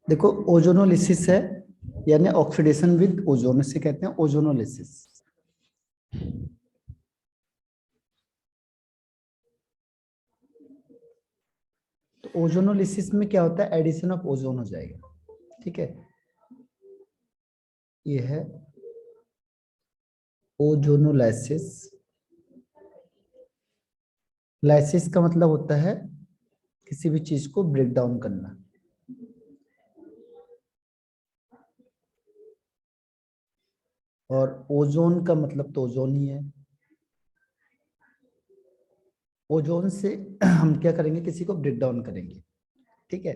देखो ओजोनोलिसिस है, यानी ऑक्सीडेशन विद ओजोन, से कहते हैं ओजोनोलिसिस। तो ओजोनोलिसिस में क्या होता है, एडिशन ऑफ ओजोन हो जाएगा। ठीक है, ये है ओजोनोलाइसिस। लाइसिस का मतलब होता है किसी भी चीज को ब्रेक डाउन करना। और ओजोन का मतलब तो ओजोन ही है। ओजोन से हम क्या करेंगे, किसी को ब्रेक डाउन करेंगे। ठीक है,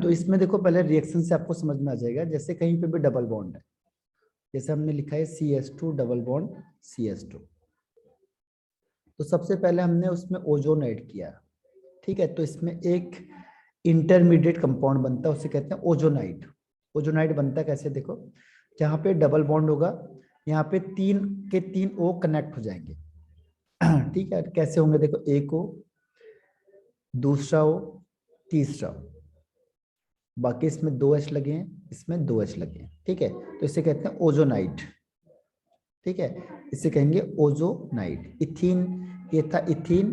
तो इसमें देखो पहले रिएक्शन से आपको समझ में आ जाएगा। जैसे कहीं पे भी डबल बॉन्ड है, जैसे हमने लिखा है CH2 डबल बॉन्ड CH2, तो सबसे पहले हमने उसमें ओजोन ऐड किया। ठीक है, तो इसमें एक इंटरमीडिएट कंपाउंड बनता है, उसे कहते हैं ओजोनाइड। ओजोनाइड बनता है कैसे, देखो जहाँ पे डबल बॉन्ड होगा, यहाँ पे तीन के तीन ओ कनेक्ट हो जाएंगे। ठीक है, कैसे होंगे, देखो एक ओ, दूसरा ओ, तीसरा ओ, बाकी इसमें दो एच लगे हैं, इसमें दो एच लगे हैं। ठीक है, तो इसे कहते हैं ओजोनाइड। ठीक है, इसे कहेंगे ओजोनाइड। इथीन, ये था इथीन,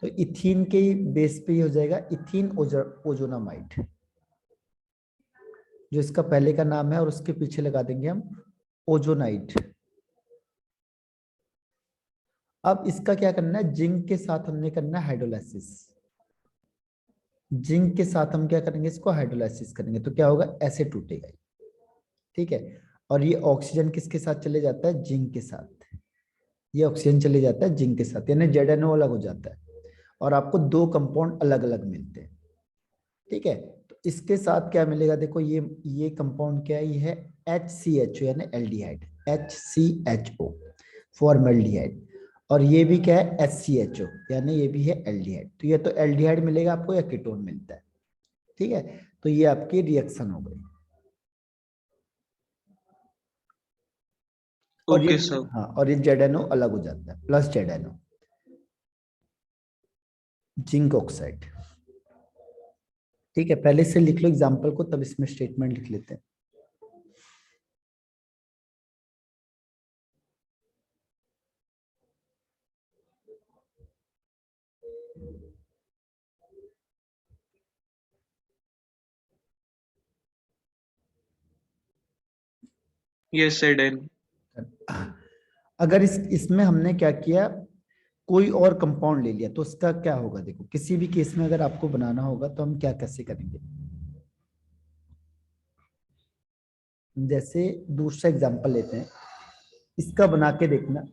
तो इथीन के बेस पे हो जाएगा इथीन ओजोनामाइड, जो इसका पहले का नाम है, और उसके पीछे लगा देंगे हम ओजोनाइड। अब इसका क्या करना है, जिंक के साथ हमने करना है हाइड्रोलाइसिस। जिंक के साथ हम क्या करेंगे, इसको हाइड्रोलाइसिस करेंगे, तो क्या होगा, ऐसे टूटेगा। ठीक है, और ये ऑक्सीजन किसके साथ चले जाता है, जिंक के साथ। ये ऑक्सीजन चले जाता है जिंक के साथ, यानी ZNO अलग हो जाता है, और आपको दो कंपाउंड अलग अलग मिलते हैं। ठीक है, तो इसके साथ क्या मिलेगा, देखो ये कंपाउंड क्या है, ये है HCHO यानी एल्डिहाइड, HCHO फॉर्मल्डिहाइड। और ये भी क्या है, HCHO, यानी ये भी है एल्डिहाइड। तो ये तो एल्डिहाइड मिलेगा आपको, या कीटोन मिलता है। ठीक है, तो ये आपकी रिएक्शन हो गई। और ये, ओके सर। हाँ, और ये ZNO अलग हो जाता है, प्लस ZNO, जिंक ऑक्साइड। ठीक है, पहले से लिख लो एग्जांपल को, तब इसमें स्टेटमेंट लिख लेते हैं। Yes sir, done. अगर इसमें हमने क्या किया, कोई और कंपाउंड ले लिया, तो उसका क्या होगा, देखो किसी भी केस में अगर आपको बनाना होगा तो हम क्या कैसे करेंगे। जैसे दूसरा एग्जांपल लेते हैं, इसका बना के देखना।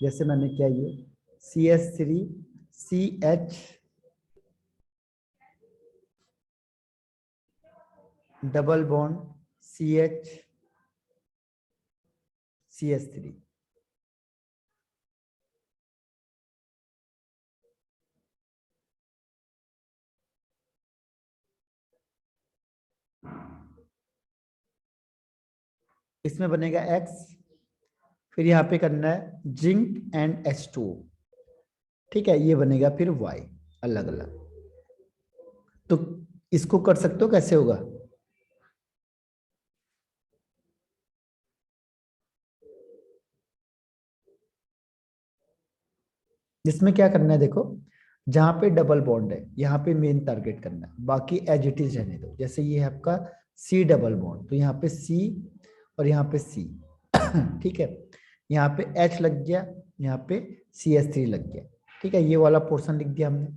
जैसे मैंने क्या, ये CH3CH डबल बॉन्ड CH3। इसमें बनेगा X, फिर यहाँ पे करना है जिंक एंड H2O। ठीक है, ये बनेगा फिर Y, अलग अलग। तो इसको कर सकते हो, कैसे होगा, जिसमें क्या करना है, देखो जहां पे डबल बॉन्ड है यहाँ पे मेन टारगेट करना है, बाकी एज इट इज रहने दो। जैसे ये है आपका C डबल बॉन्ड, तो यहाँ पे C और यहाँ पे C। ठीक है, यहाँ पे H लग गया, यहाँ पे CH3 लग गया। ठीक है, ये वाला पोर्शन लिख दिया हमने,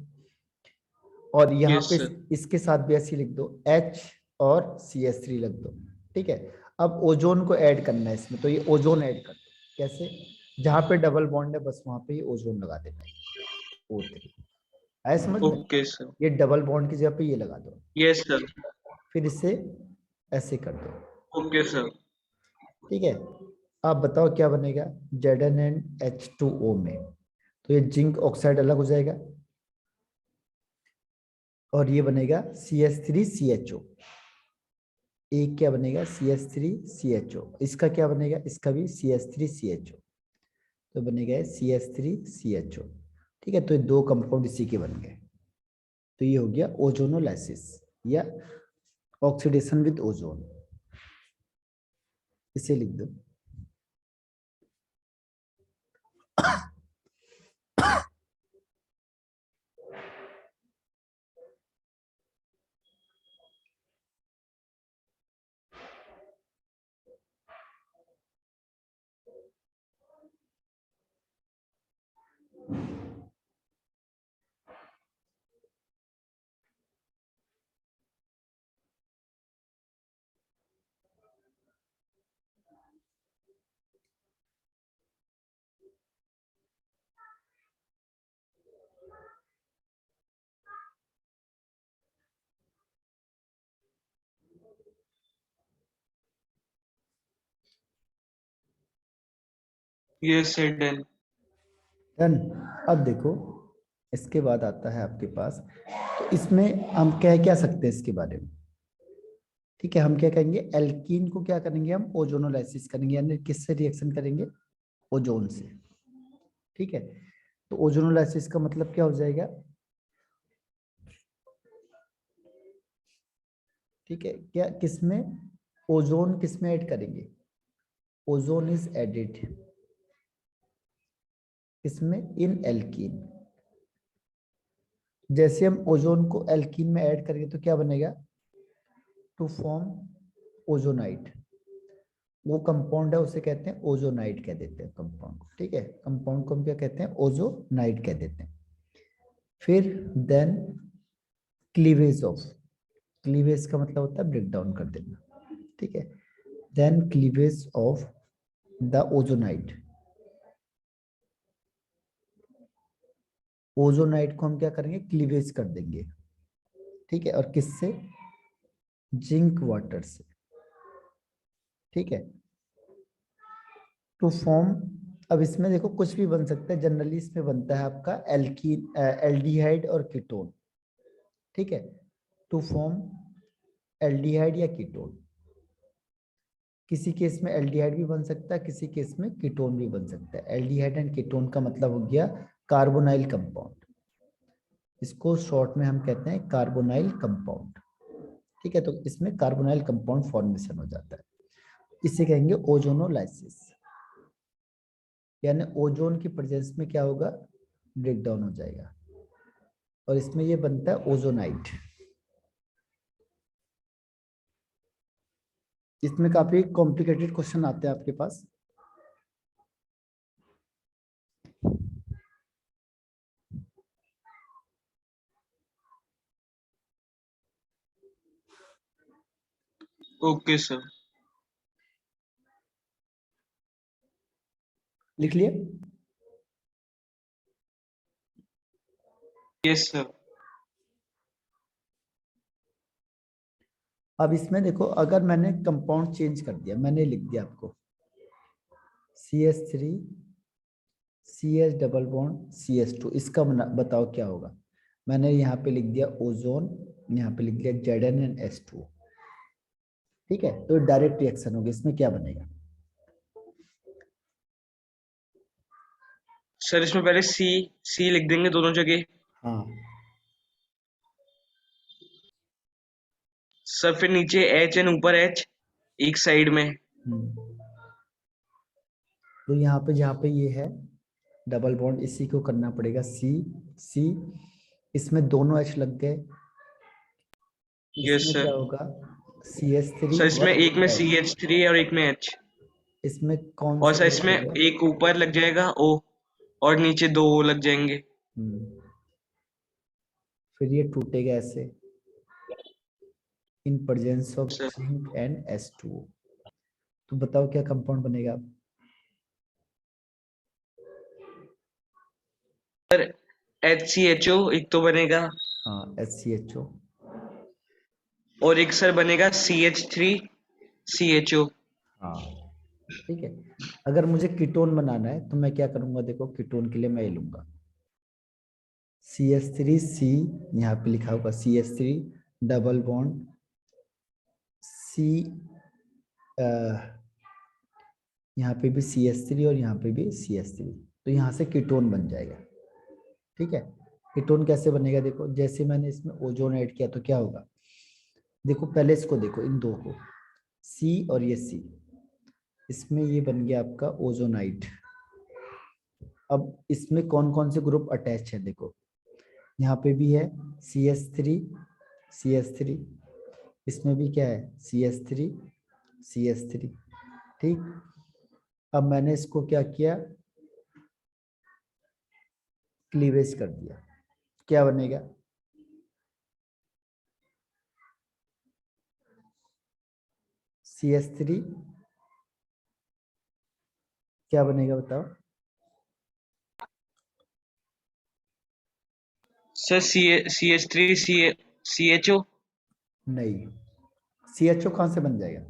और यहाँ यस पे सर। इसके साथ भी ऐसे लिख दो, H और CH3 लग दो। ठीक है, अब ओजोन को ऐड करना है इसमें, तो ये ओजोन ऐड कर दो। कैसे, जहां पे डबल बॉन्ड है बस वहां पे ये ओजोन लगा देना है, O3। आया समझ में, ओके सर। ये डबल बॉन्ड की जगह पे ये लगा दो, यस सर। फिर इसे ऐसे कर दो। Okay sir. ठीक है, आप बताओ क्या बनेगा, ZnNH2O में, तो ये जिंक ऑक्साइड अलग हो जाएगा, और ये बनेगा CH3CHO। एक क्या बनेगा, CH3CHO, इसका क्या बनेगा, इसका भी CH3CHO, तो बनेगा CH3CHO। ठीक है, तो ये दो कंपाउंड इसी के बन गए, तो ये हो गया ओजोनोलाइसिस। या ऑक्सीडेशन विद ओजोन, इसे लिख दो। Yes, said done. डन। अब देखो इसके बाद आता है आपके पास, तो इसमें हम कह क्या सकते हैं इसके बारे में। ठीक है, हम क्या कहेंगे, एल्कीन को क्या करेंगे, हम ओजोनोलाइसिस करेंगे, यानी किससे रिएक्शन करेंगे, ओजोन से। ठीक है, तो ओजोनोलाइसिस का मतलब क्या हो जाएगा। ठीक है, क्या किसमें, ओजोन किसमें ऐड करेंगे, ओजोन इज एडेड किसमें, इन एल्कीन। जैसे हम ओजोन को एल्कीन में ऐड करेंगे तो क्या बनेगा, टू फॉर्म ओजोनाइट। वो कंपाउंड है उसे कहते हैं ओजोनाइट कह देते हैं कंपाउंड को। ठीक है, कंपाउंड को हम क्या कहते हैं, ओजोनाइट कह देते हैं। फिर देन क्लीवेज ऑफ, क्लीवेज का मतलब होता है ब्रेक डाउन कर देना। ठीक है, then cleavage of the ozonide. Ozonide को हम क्या करेंगे, क्लीवेज कर देंगे। ठीक है, और किससे, जिंक वाटर से। ठीक है, टू फॉर्म, अब इसमें देखो कुछ भी बन सकता है, जनरली इसमें बनता है आपका एल्कीन, एल्डिहाइड और कीटोन। ठीक है, टू फॉर्म एल्डिहाइड या कीटोन। किसी केस में एल्डिहाइड भी बन सकता है, किसी केस में कीटोन भी बन सकता है। एल्डिहाइड एंड कीटोन का मतलब हो गया कार्बोनाइल कंपाउंड, इसको शॉर्ट में हम कहते हैं कार्बोनाइल कंपाउंड। ठीक है, तो इसमें कार्बोनाइल कंपाउंड फॉर्मेशन हो जाता है, इसे कहेंगे ओजोनोलाइसिस। यानी ओजोन की प्रेजेंस में क्या होगा, ब्रेक डाउन हो जाएगा, और इसमें ये बनता है ओजोनाइट। इसमें काफी कॉम्प्लिकेटेड क्वेश्चन आते हैं आपके पास। Okay, sir. लिख लिए। Yes, sir. अब इसमें देखो, अगर मैंने कंपाउंड चेंज कर दिया, मैंने लिख दिया आपको CH3 CH double bond CH2, इसका बताओ क्या होगा। मैंने यहाँ पे लिख दिया ओजोन, यहाँ पे लिख दिया ZnNH2। ठीक है, तो डायरेक्ट रिएक्शन होगी, इसमें क्या बनेगा, सर इसमें पहले सी लिख देंगे दोनों जगह। हाँ। सर फिर नीचे एच एंड ऊपर एच एक साइड में। तो यहाँ पे जहाँ पे ये है डबल बॉन्ड, इसी को करना पड़ेगा सी सी, इसमें दोनों H लग गए, यस इसमें क्या सर। होगा, CH3 सर इसमें एक में H। CH3 और एक में H। इसमें कौन और सा सर ग्रुप इसमें होगा, एक ऊपर लग जाएगा O और नीचे दो O लग जाएंगे। फिर ये टूटेगा ऐसे, in presence of sir zinc and H2O। तो बताओ क्या कंपाउंड बनेगा, सर HCHO एक तो बनेगा, हाँ HCHO। और एक सर बनेगा CH3CHO। हाँ ठीक है, अगर मुझे कीटोन बनाना है तो मैं क्या करूंगा, देखो कीटोन के लिए मैं ये लूंगा CH3C, यहाँ पे लिखा होगा CH3 डबल बॉन्ड C, यहाँ पे भी CH3 और यहाँ पे भी CH3, तो यहाँ से कीटोन बन जाएगा। ठीक है, कीटोन कैसे बनेगा, देखो जैसे मैंने इसमें ओजोन ऐड किया तो क्या होगा, देखो पहले इसको देखो, इन दो को, सी और ये सी, इसमें ये बन गया आपका ओजोनाइट। अब इसमें कौन कौन से ग्रुप अटैच है देखो, यहाँ पे भी है CH3, CH3, इसमें भी क्या है CH3, CH3, ठीक। अब मैंने इसको क्या किया, क्लीवेज कर दिया, क्या बनेगा, CH3 क्या बनेगा बताओ। Sir CH3 CHO। नहीं, CHO कहाँ से बन जाएगा,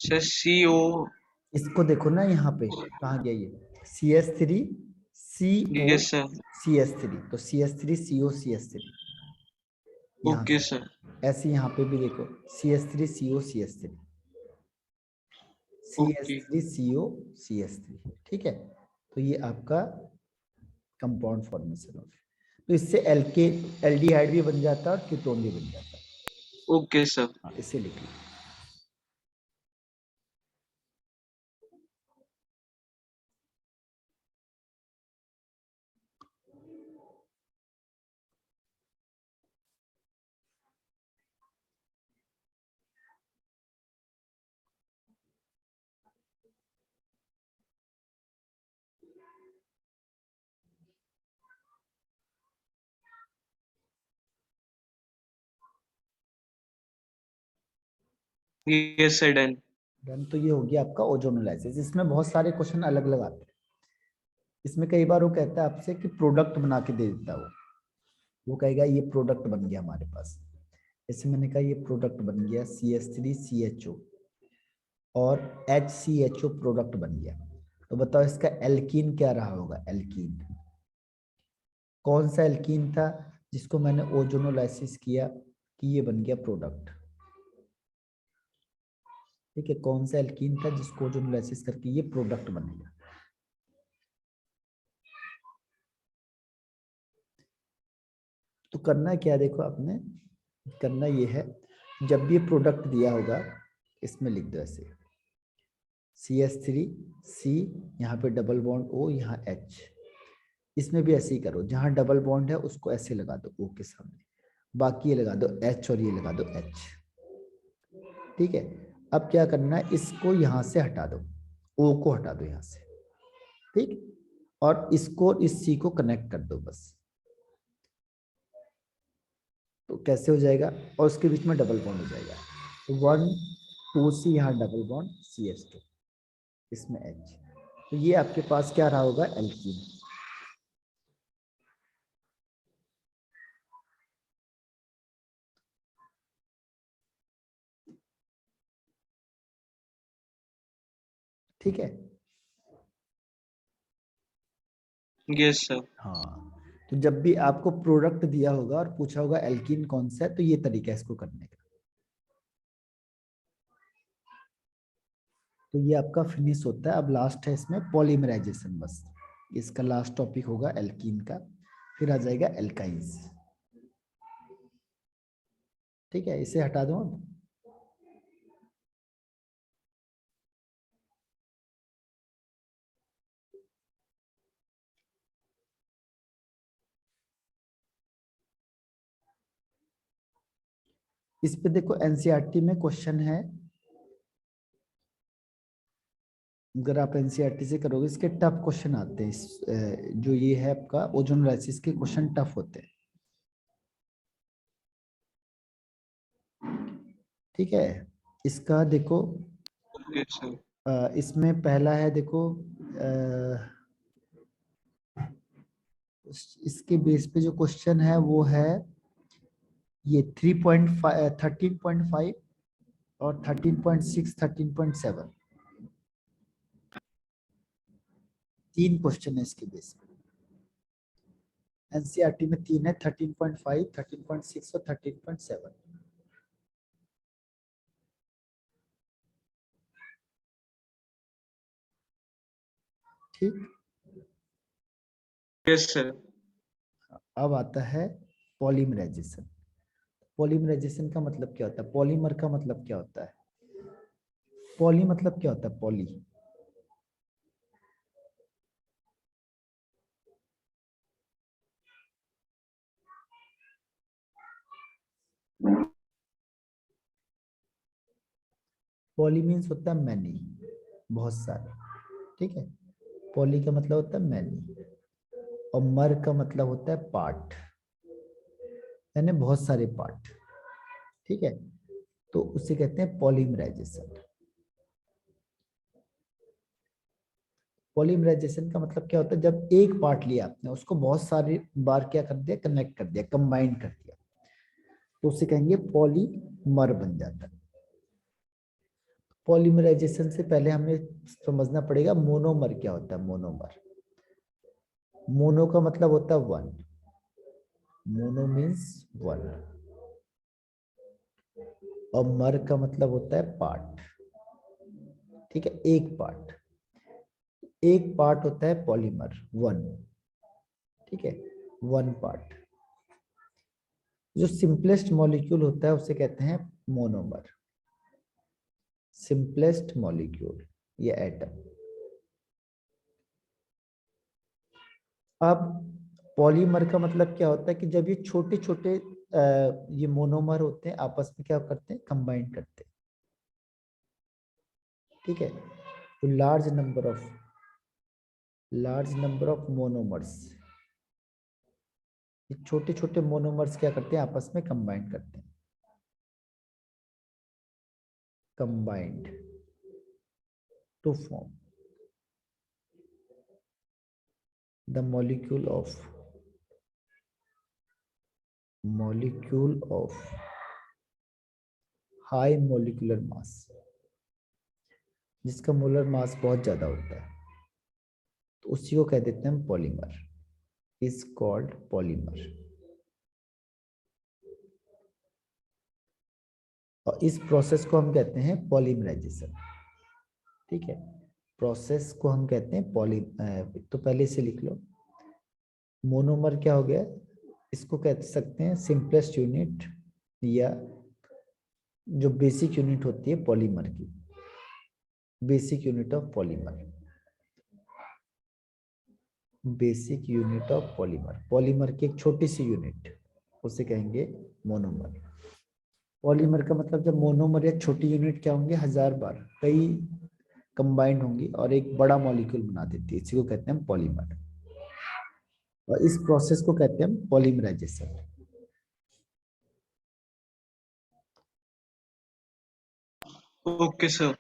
सर CO। इसको देखो ना यहाँ पे कहाँ गया ये, CH3 CO yes sir. CH3, तो CH3 CO CH3 यहाँ ओके से, सर। ऐसे यहाँ पे भी देखो CH3 CO CH3, okay. CH3 CO CH3, ठीक है। तो ये आपका कंपाउंड फॉर्मेशन हो गया। तो इससे एल्के एल्डिहाइड भी बन जाता है और कीटोन भी बन जाता है। Okay sir. हाँ, इसे लिख लो। Yes sir done. डन। तो ये हो गया आपका ओजोनोलाइसिस। इसमें बहुत सारे क्वेश्चन अलग अलग आते हैं। इसमें कई बार वो कहता है आपसे कि प्रोडक्ट बना के दे देता है वो कहेगा ये प्रोडक्ट बन गया हमारे पास। जैसे मैंने कहा ये प्रोडक्ट बन गया CH3CHO और HCHO प्रोडक्ट बन गया। तो बताओ इसका एल्कीन क्या रहा होगा, एल्कीन कौन सा एल्कीन था जिसको मैंने ओजोनोलाइसिस किया कि ये बन गया प्रोडक्ट। ठीक है, कौन सा एल्कीन था जिसको ओजोनोलाइसिस करके ये प्रोडक्ट बनेगा। तो करना क्या है देखो, आपने करना ये है, जब भी प्रोडक्ट दिया होगा इसमें लिख दो ऐसे CH3C, यहाँ पे डबल बॉन्ड O, यहाँ H। इसमें भी ऐसे ही करो, जहां डबल बॉन्ड है उसको ऐसे लगा दो O के सामने, बाकी ये लगा दो H और ये लगा दो H। ठीक है, अब क्या करना है, इसको यहां से हटा दो, O को हटा दो यहां से, ठीक। और इसको इस C को कनेक्ट कर दो बस। तो कैसे हो जाएगा, और उसके बीच में डबल बॉन्ड हो जाएगा, तो 1 2 C, यहाँ डबल बॉन्ड CH2, इसमें H। तो ये आपके पास क्या रहा होगा, एल्कीन। ठीक है, यस सर। हाँ। तो जब भी आपको प्रोडक्ट दिया होगा और पूछा होगा एल्कीन कौन सा है, तो ये तरीका है इसको करने का। तो ये आपका फिनिश होता है। अब लास्ट है इसमें पॉलीमराइजेशन, बस इसका लास्ट टॉपिक होगा एल्कीन का, फिर आ जाएगा एल्काइंस। ठीक है, इसे हटा दो अब। इस पे देखो एनसीईआरटी में क्वेश्चन है, अगर आप एनसीईआरटी से करोगे इसके टफ क्वेश्चन आते हैं। जो ये है आपका ओजोनोलाइसिस के क्वेश्चन टफ होते हैं। ठीक है, इसका देखो, ओके सर। इसमें पहला है देखो, इसके बेस पे जो क्वेश्चन है वो है ये 3.5 13.5 और 13.6 13.7, तीन क्वेश्चन है इसके बेस पे। एनसीईआरटी में तीन है, 13.5 13.6 और 13.7। ठीक, यस सर। अब आता है पॉलीमराइजेशन। पॉलीमराइजेशन का मतलब क्या होता है? पॉलीमर का मतलब क्या होता है? पॉली मतलब क्या होता है? पॉली पॉली मीन्स होता है मैनी, बहुत सारे, ठीक है। पॉली का मतलब होता है मैनी, और मर का मतलब होता है पार्ट, यानी बहुत सारे पार्ट, ठीक है। तो उसे कहते हैं पॉलीमराइजेशन। पॉलीमराइजेशन का मतलब क्या होता है? जब एक पार्ट लिया आपने, उसको बहुत सारे बार क्या कर दिया? कनेक्ट कर दिया, कंबाइन कर दिया, तो उसे कहेंगे पॉलीमर बन जाता है। पॉलीमराइजेशन से पहले हमें समझना पड़ेगा मोनोमर क्या होता है। मोनोमर, मोनो का मतलब होता है वन, मोनो मीन्स वन, और मर का मतलब होता है पार्ट, ठीक है, एक पार्ट। एक पार्ट होता है पॉलीमर, वन, ठीक है, वन पार्ट। जो सिंपलेस्ट मॉलिक्यूल होता है उसे कहते हैं मोनोमर, सिंपलेस्ट मॉलिक्यूल ये एटम। अब पॉलीमर का मतलब क्या होता है? कि जब ये छोटे छोटे ये मोनोमर होते हैं, आपस में क्या करते हैं? कंबाइन करते हैं, ठीक है। तो लार्ज नंबर ऑफ मोनोमर्स, ये छोटे छोटे मोनोमर्स क्या करते हैं? आपस में कंबाइन करते हैं, combined to form the molecule of high molecular mass, जिसका मोलर मास बहुत ज्यादा होता है, तो उसी को कह देते हैं हम पॉलीमर, इज कॉल्ड पॉलीमर। और इस प्रोसेस को हम कहते हैं पॉलीमराइजेशन, ठीक है। प्रोसेस को हम कहते हैं तो पहले से लिख लो, मोनोमर क्या हो गया? इसको कह सकते हैं सिंपलेस्ट यूनिट, या जो बेसिक यूनिट होती है पॉलीमर की, basic unit of polymer, basic unit of polymer, polymer की एक छोटी सी यूनिट, उसे कहेंगे मोनोमर। पॉलीमर का मतलब जब मोनोमर या छोटी यूनिट क्या होंगे? हजार बार, कई कंबाइंड होंगी और एक बड़ा मॉलिक्यूल बना देती है, इसी को कहते हैं पॉलीमर। और इस प्रोसेस को कहते हैं polymerisation. Okay sir.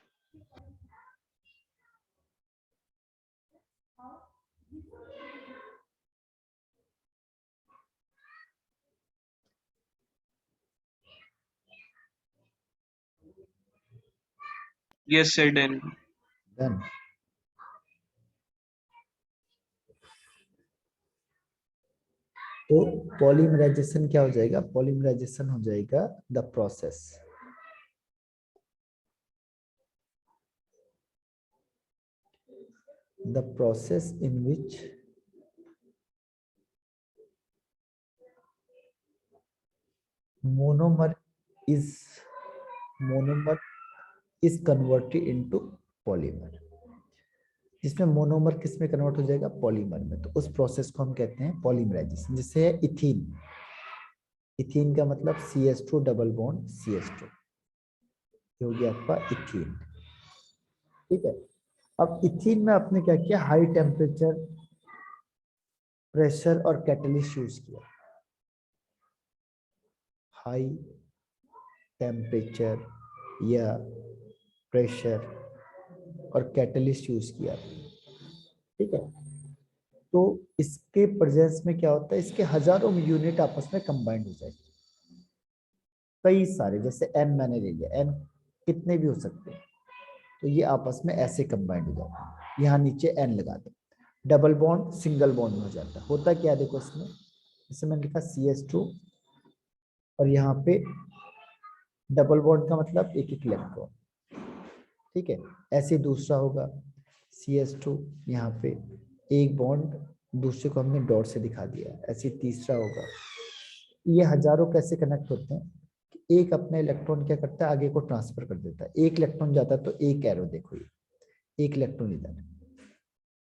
Yes sir, done. Done. तो पॉलीमराइजेशन क्या हो जाएगा? पॉलीमराइजेशन हो जाएगा the process in which monomer is monomer is converted into polymer, जिसमें मोनोमर किस में कन्वर्ट हो जाएगा? पॉलीमर में। तो उस प्रोसेस को हम कहते हैं पॉलीमराइजेशन। जिससे है इथीन, इथीन का मतलब CH2 डबल बॉन्ड CH2, ये हो गया आपका इथीन, ठीक है। अब इथीन में आपने क्या किया? हाई टेम्परेचर, प्रेशर और कैटलिस्ट यूज किया, हाई टेम्परेचर या प्रेशर और कैटलिस्ट यूज किया, ठीक है। तो इसके प्रेजेंस में क्या होता है? इसके हजारों यूनिट आपस में कंबाइंड हो जाएगी, कई सारे, जैसे एन मैंने ले लिया, एन कितने भी हो सकते हैं, तो ये आपस में ऐसे कंबाइंड हो जाते हैं। यहाँ नीचे एन लगा दो, डबल बॉन्ड सिंगल बॉन्ड में हो जाता है। होता क्या है देखो इसमें, जैसे मैंने लिखा CH2 और यहाँ पे डबल बॉन्ड का मतलब एक एक इलेक्ट्रॉन, ठीक है। ऐसे दूसरा होगा CH2, यहाँ पे एक बॉन्ड, दूसरे को हमने डॉट से दिखा दिया, ऐसे तीसरा होगा। ये हजारों कैसे कनेक्ट होते हैं? एक अपना इलेक्ट्रॉन क्या करता है, आगे को ट्रांसफर कर देता है। एक इलेक्ट्रॉन जाता है तो एक एरो देखो, ये एक इलेक्ट्रॉन इधर,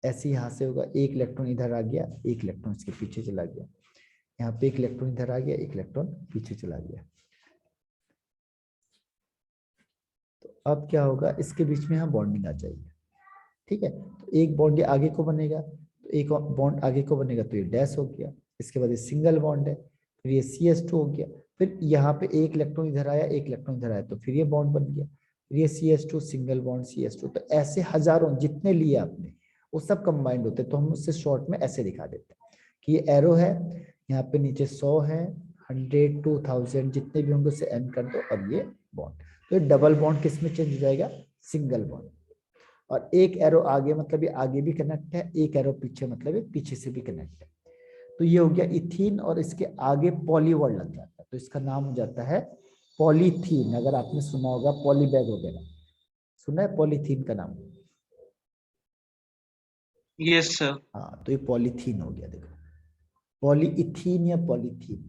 ऐसे यहां से होगा, एक इलेक्ट्रॉन इधर आ गया, एक इलेक्ट्रॉन इसके पीछे चला गया, यहाँ पे एक इलेक्ट्रॉन इधर आ गया, एक इलेक्ट्रॉन पीछे चला गया। तो अब क्या होगा, इसके बीच में यहाँ बॉन्डिंग आ जाएगी। ठीक है, तो एक बॉन्ड आगे को बनेगा, तो एक बॉन्ड आगे को बनेगा तो ये डैश हो गया, इसके बाद ये सिंगल बॉन्ड है, फिर ये CH2 हो गया, फिर यहाँ पे एक इलेक्ट्रॉन इधर आया, एक इलेक्ट्रॉन इधर आया, तो फिर ये बॉन्ड बन गया, फिर ये CH2 सिंगल बॉन्ड CH2। तो ऐसे हजारों जितने लिए आपने वो सब कंबाइंड होते हैं। तो हम उससे शॉर्ट में ऐसे दिखा देते हैं कि ये एरो है, यहाँ पे नीचे 100 है, 100, 2000 जितने भी होंगे उसे एंड कर दो, और ये बॉन्ड। तो ये डबल बॉन्ड किस में चेंज हो जाएगा, सिंगल बॉन्ड। और एक एरो आगे मतलब ये आगे भी कनेक्ट है, एक एरो पीछे मतलब ये पीछे से भी कनेक्ट है। तो ये हो गया इथीन, और इसके आगे पॉली वर्ड लग जाता है तो इसका नाम हो जाता है पॉलीथीन। अगर आपने सुना होगा पॉलीबैग वगैरह, सुना है पॉलीथीन का नाम? Yes sir. हाँ, तो ये पॉलीथीन हो गया। देखो, पॉलीइथीन या पॉलीथीन,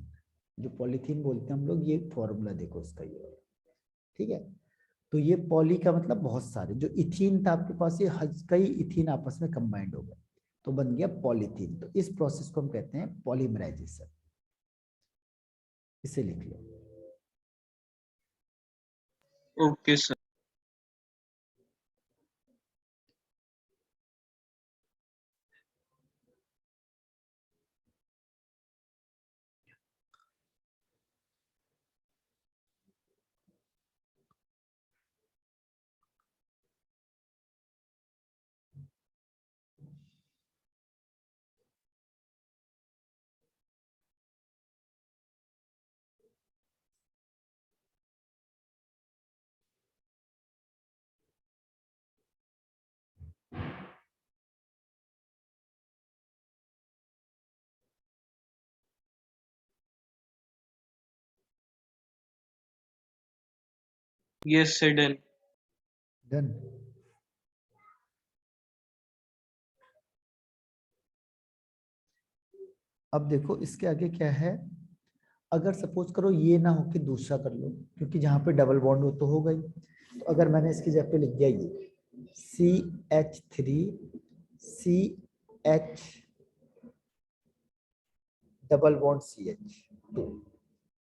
जो पॉलीथीन बोलते हैं हम लोग, ये फॉर्मूला देखो इसका ये वाला। ठीक है, तो ये पॉली का मतलब बहुत सारे, जो इथीन था आपके पास, ये कई इथीन आपस में कंबाइंड हो गए तो बन गया पॉलीथीन। तो इस प्रोसेस को हम कहते हैं पॉलीमराइजेशन। इसे लिख लो। Okay sir. Yes sir, done. Done. अब देखो इसके आगे क्या है, अगर सपोज करो ये ना हो कि दूसरा कर लो, क्योंकि जहां पे डबल बॉन्ड हो तो हो गई। तो अगर मैंने इसकी जगह पे लिख दिया ये CH3 CH double bond CH2,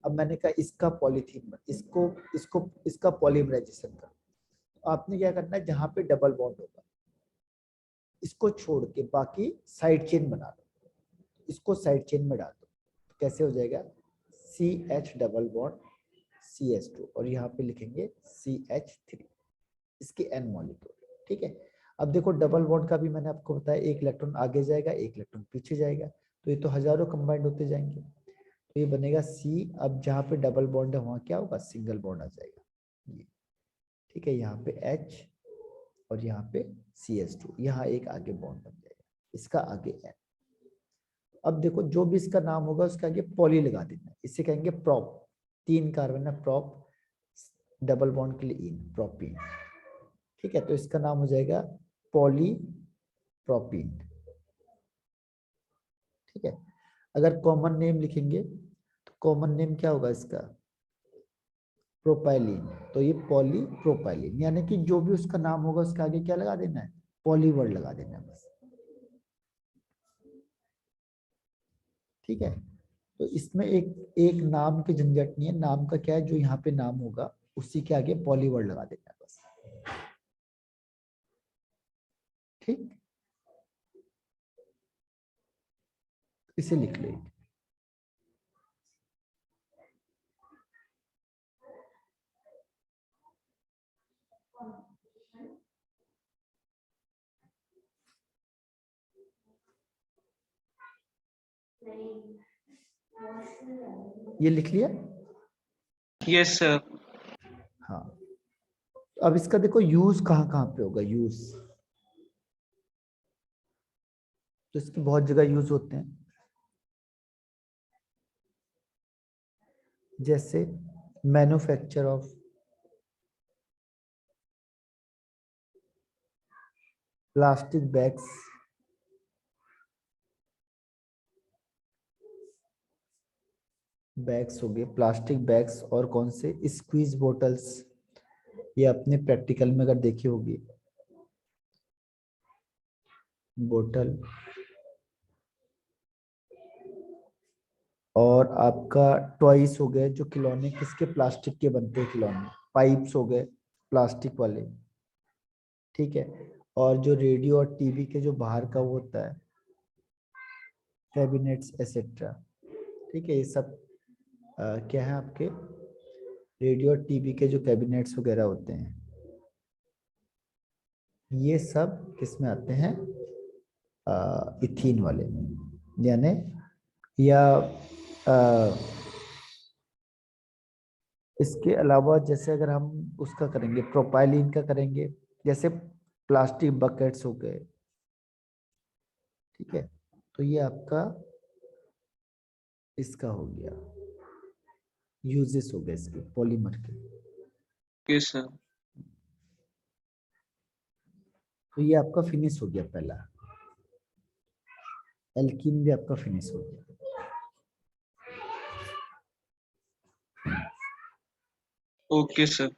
अब मैंने कहा इसका पॉलीथीन इसको इसको इसका पॉलीमराइजेशन कर। तो आपने क्या करना है, जहां पे डबल बॉन्ड होगा इसको छोड़ के बाकी साइड चेन बना लो, इसको साइड चेन में डाल दो। तो कैसे हो जाएगा, CH डबल बॉन्ड CH2, और यहाँ पे लिखेंगे CH3, इसके N मॉलिक्यूल। ठीक है, अब देखो डबल बॉन्ड का भी मैंने आपको बताया, एक इलेक्ट्रॉन आगे जाएगा, एक इलेक्ट्रॉन पीछे जाएगा, तो ये तो हजारों कंबाइंड होते जाएंगे। तो ये बनेगा C, अब जहाँ पे डबल बॉन्ड है वहां क्या होगा, सिंगल बॉन्ड आ जाएगा ये। ठीक है, यहाँ पे H और यहाँ पे CH2, यहाँ एक आगे बॉन्ड बन जाएगा, इसका आगे N। अब देखो जो भी इसका नाम होगा उसके आगे पॉली लगा देना, इसे कहेंगे प्रॉप। 3 कार्बन है, प्रॉप, डबल बॉन्ड के लिए इन, प्रोपीन। ठीक है, तो इसका नाम हो जाएगा पॉली प्रोपीन। ठीक है, अगर कॉमन नेम लिखेंगे तो कॉमन नेम क्या होगा इसका, प्रोपाइलिन। तो ये पॉली प्रोपाइलिन, यानी कि जो भी उसका नाम होगा उसके आगे क्या लगा देना है, पॉली वर्ड लगा देना है बस। ठीक है, तो इसमें एक एक नाम की झंझट नहीं है, नाम का क्या है, जो यहाँ पे नाम होगा उसी के आगे पॉली वर्ड लगा देना है बस। ठीक, इसे लिख ले। ये लिख लिया? Yes sir. हाँ, अब इसका देखो यूज कहाँ कहाँ पे होगा, यूज तो इसके बहुत जगह यूज होते हैं, जैसे manufacture of plastic bags, bags हो गए, प्लास्टिक बैग्स, और कौन से, स्क्वीज बोटल्स, ये अपने प्रैक्टिकल में अगर देखी होगी, बोतल। और आपका टॉयज हो गए, जो खिलौने किसके, प्लास्टिक के बनते हैं खिलौने, पाइप्स हो गए प्लास्टिक वाले, ठीक है। और जो रेडियो और टीवी के जो बाहर का वो होता है, कैबिनेट्स एसेट्रा, ठीक है। ये सब क्या है आपके, रेडियो और टीवी के जो कैबिनेट्स वगैरह होते हैं, ये सब किस में आते हैं, इथीन वाले में, यानी, या इसके अलावा जैसे अगर हम उसका करेंगे, प्रोपाइलिन का करेंगे, जैसे प्लास्टिक बकेट्स हो गए, ठीक है। तो ये आपका इसका हो गया, यूजेस हो गए इसके पॉलीमर के। Okay sir. तो ये आपका फिनिश हो गया पहला, एल्कीन भी आपका फिनिश हो गया। Okay sir.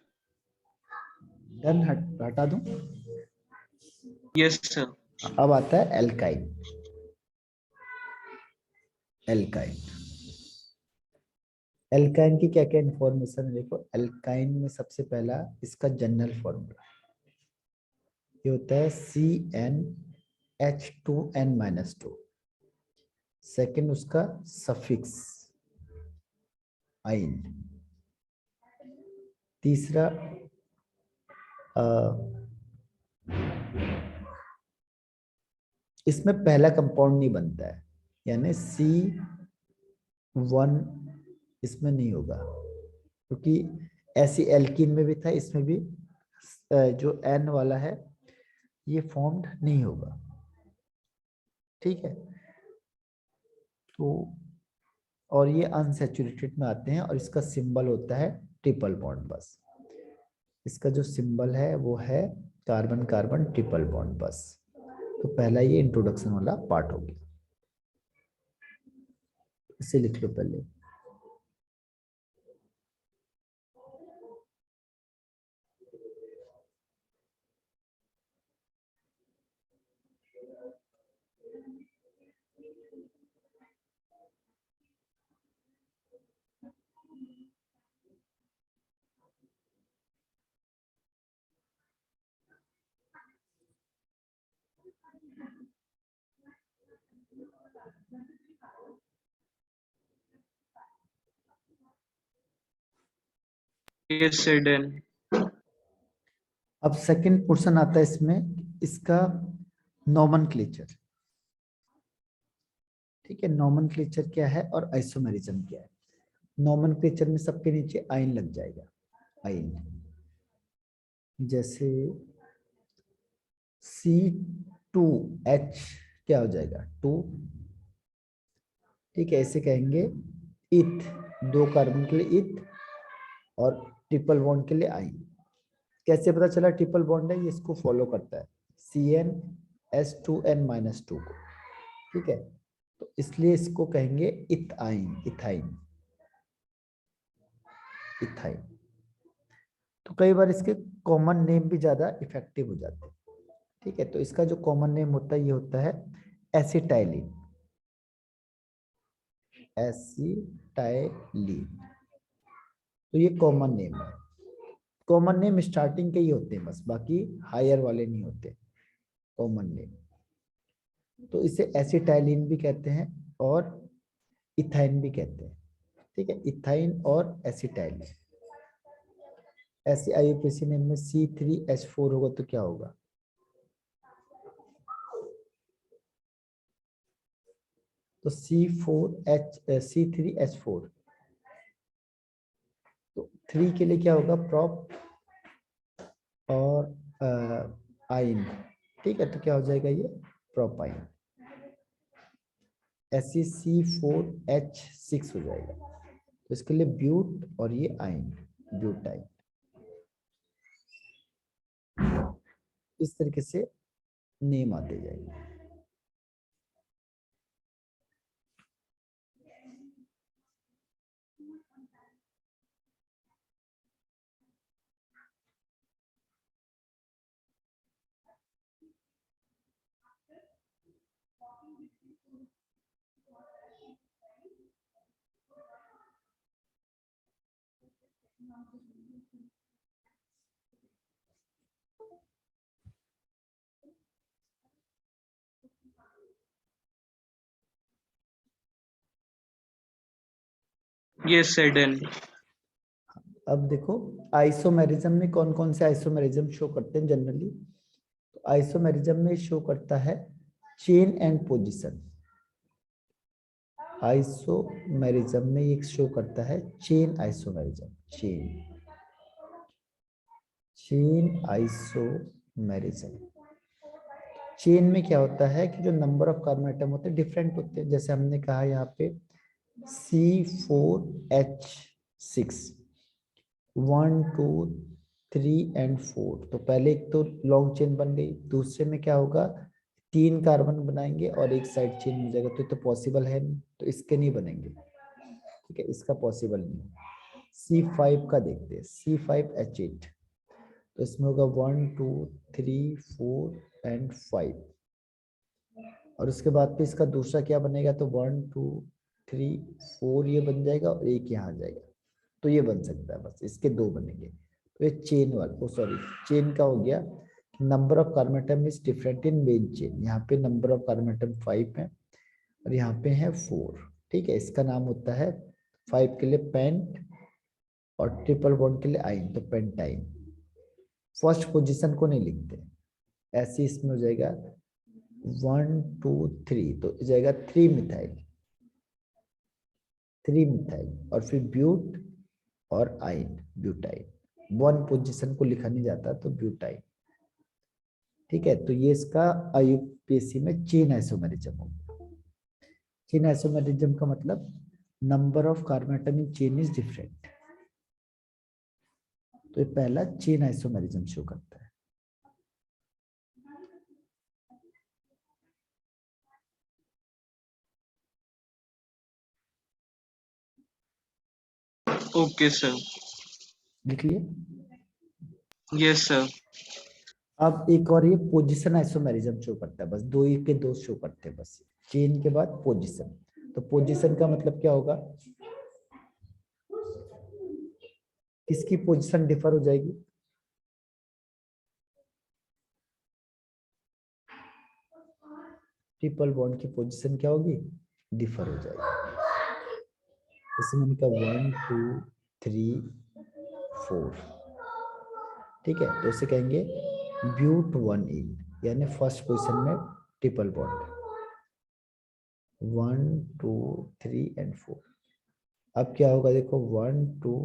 डन, हटा दूं। Yes sir. अब आता है एल्काइन। एल्काइन, एल्काइन की क्या क्या इंफॉर्मेशन है, देखो। एल्काइन में सबसे पहला इसका जनरल फॉर्मूला ये होता है CnH2n-2। सेकंड उसका सफिक्स आइन। तीसरा इसमें पहला कंपाउंड नहीं बनता है, यानी C1 इसमें नहीं होगा, क्योंकि ऐसी एल्कीन में भी था, इसमें भी जो N वाला है ये फॉर्म्ड नहीं होगा, ठीक है। तो और ये अनसैचुरेटेड में आते हैं, और इसका सिंबल होता है ट्रिपल बॉन्ड, बस। इसका जो सिंबल है वो है कार्बन कार्बन ट्रिपल बॉन्ड, बस। तो पहला ये इंट्रोडक्शन वाला पार्ट हो गया, इसे लिख लो पहले। Yes sir, done. अब सेकंड पोर्शन आता है इसमें, इसका नोमेनक्लेचर, ठीक है। नोमेनक्लेचर क्या है और आइसोमेरिज्म क्या है। नोमेनक्लेचर में सबके नीचे आइन लग जाएगा, आइन, जैसे C2H क्या हो जाएगा, 2, ठीक है। ऐसे कहेंगे इथ, 2 कार्बन के लिए इथ, और ट्रिपल बॉन्ड के लिए आइन। कैसे पता चला ट्रिपल बॉन्ड है, ये इसको फॉलो करता है, CnH2n-2 को, ठीक है। तो इसलिए इसको कहेंगे इथाइन, इथाइन, इथाइन। तो कई बार इसके कॉमन नेम भी ज्यादा इफेक्टिव हो जाते हैं, ठीक है। तो इसका जो कॉमन नेम होता है ये होता है एसिटाइलिन, एसिटाइलिन। तो ये कॉमन नेम है। कॉमन नेम स्टार्टिंग के ही होते हैं बस, बाकी हायर वाले नहीं होते कॉमन नेम। तो इसे एसिटाइलिन भी कहते हैं और इथाइन भी कहते हैं, ठीक है। इथाइन और एसिटाइलिन। ऐसे आईयूपीएसी नेम में C3H4 होगा तो क्या होगा, तो C3H4, तो 3 के लिए क्या होगा, प्रोप और आइन, ठीक है। तो क्या हो जाएगा ये, प्रोपाइन। ऐसे C4H6 हो जाएगा, तो इसके लिए ब्यूट, और ये आइन, ब्यूटाइन। इस तरीके से नेम आते जाएंगे। Yes, sir, done. अब देखो आइसोमेरिज्म में कौन कौन से आइसोमेरिज्म शो करते हैं जनरली। तो आइसोमेरिज्म में शो करता है चेन एंड पोजीशन। आइसोमेरिज्म में एक शो करता है chain isomerism, chain isomerism. Chain में क्या होता है कि जो नंबर ऑफ कार्बन एटम होते हैं डिफरेंट होते हैं। जैसे हमने कहा यहाँ पे C4H6 1 2 3 एंड 4। तो पहले एक तो लॉन्ग चेन बन गई, दूसरे में क्या होगा 3 कार्बन बनाएंगे और एक साइड चेन हो जाएगा। तो पॉसिबल है नहीं, तो इसके नहीं बनेंगे। ठीक है, इसका पॉसिबल नहीं। C5 का देखते हैं, C5H8। तो इसमें होगा 1 2 3 4 एंड 5। और उसके बाद पे इसका दूसरा क्या बनेगा, तो 1 2 3 4 ये बन जाएगा और एक यहाँ आ जाएगा। तो ये बन सकता है, बस इसके 2 बनेंगे। तो ये चेन वाला, सॉरी चेन का हो गया। Number of carbon atom is different in main chain. यहाँ पे नंबर ऑफ कार्बन एटम 5 है और यहाँ पे है 4। ठीक है, इसका नाम होता है 5 के लिए पेंट और ट्रिपल बॉन्ड के लिए आइन, तो पेंटाइन। फर्स्ट पोजीशन को नहीं लिखते, ऐसे इसमें हो जाएगा 1 2 3, तो हो जाएगा 3 मिथाइल, 3 मिथाइल और फिर ब्यूट और आइन, ब्यूटाइन। वन पोजीशन को लिखा नहीं जाता, तो ब्यूटाइन। ठीक है, तो ये इसका आईयूपीएसी में चेन आइसोमेरिज्म हो गया। चेन आइसोमेरिज्म का मतलब number of carbon atom in chain is different. तो ये पहला चेन आइसोमेरिज्म शो करता है। Okay, sir. लिख लिए। Yes, sir. अब एक और ये पोजीशन आइसोमेरिज्म शो करता है, बस दो ही के दो शो करते हैं बस, चेन के बाद पोजीशन। तो पोजीशन का मतलब क्या होगा, किसकी पोजीशन डिफर हो जाएगी, ट्रिपल बॉन्ड की पोजीशन क्या होगी, डिफर हो जाएगी। जैसे मैंने कहा 1 2 3 4। ठीक है, तो इसे कहेंगे ब्यूट 1 इन, यानी फर्स्ट पोजीशन में ट्रिपल बॉन्ड 1 2 3 एंड 4। अब क्या होगा देखो 1 2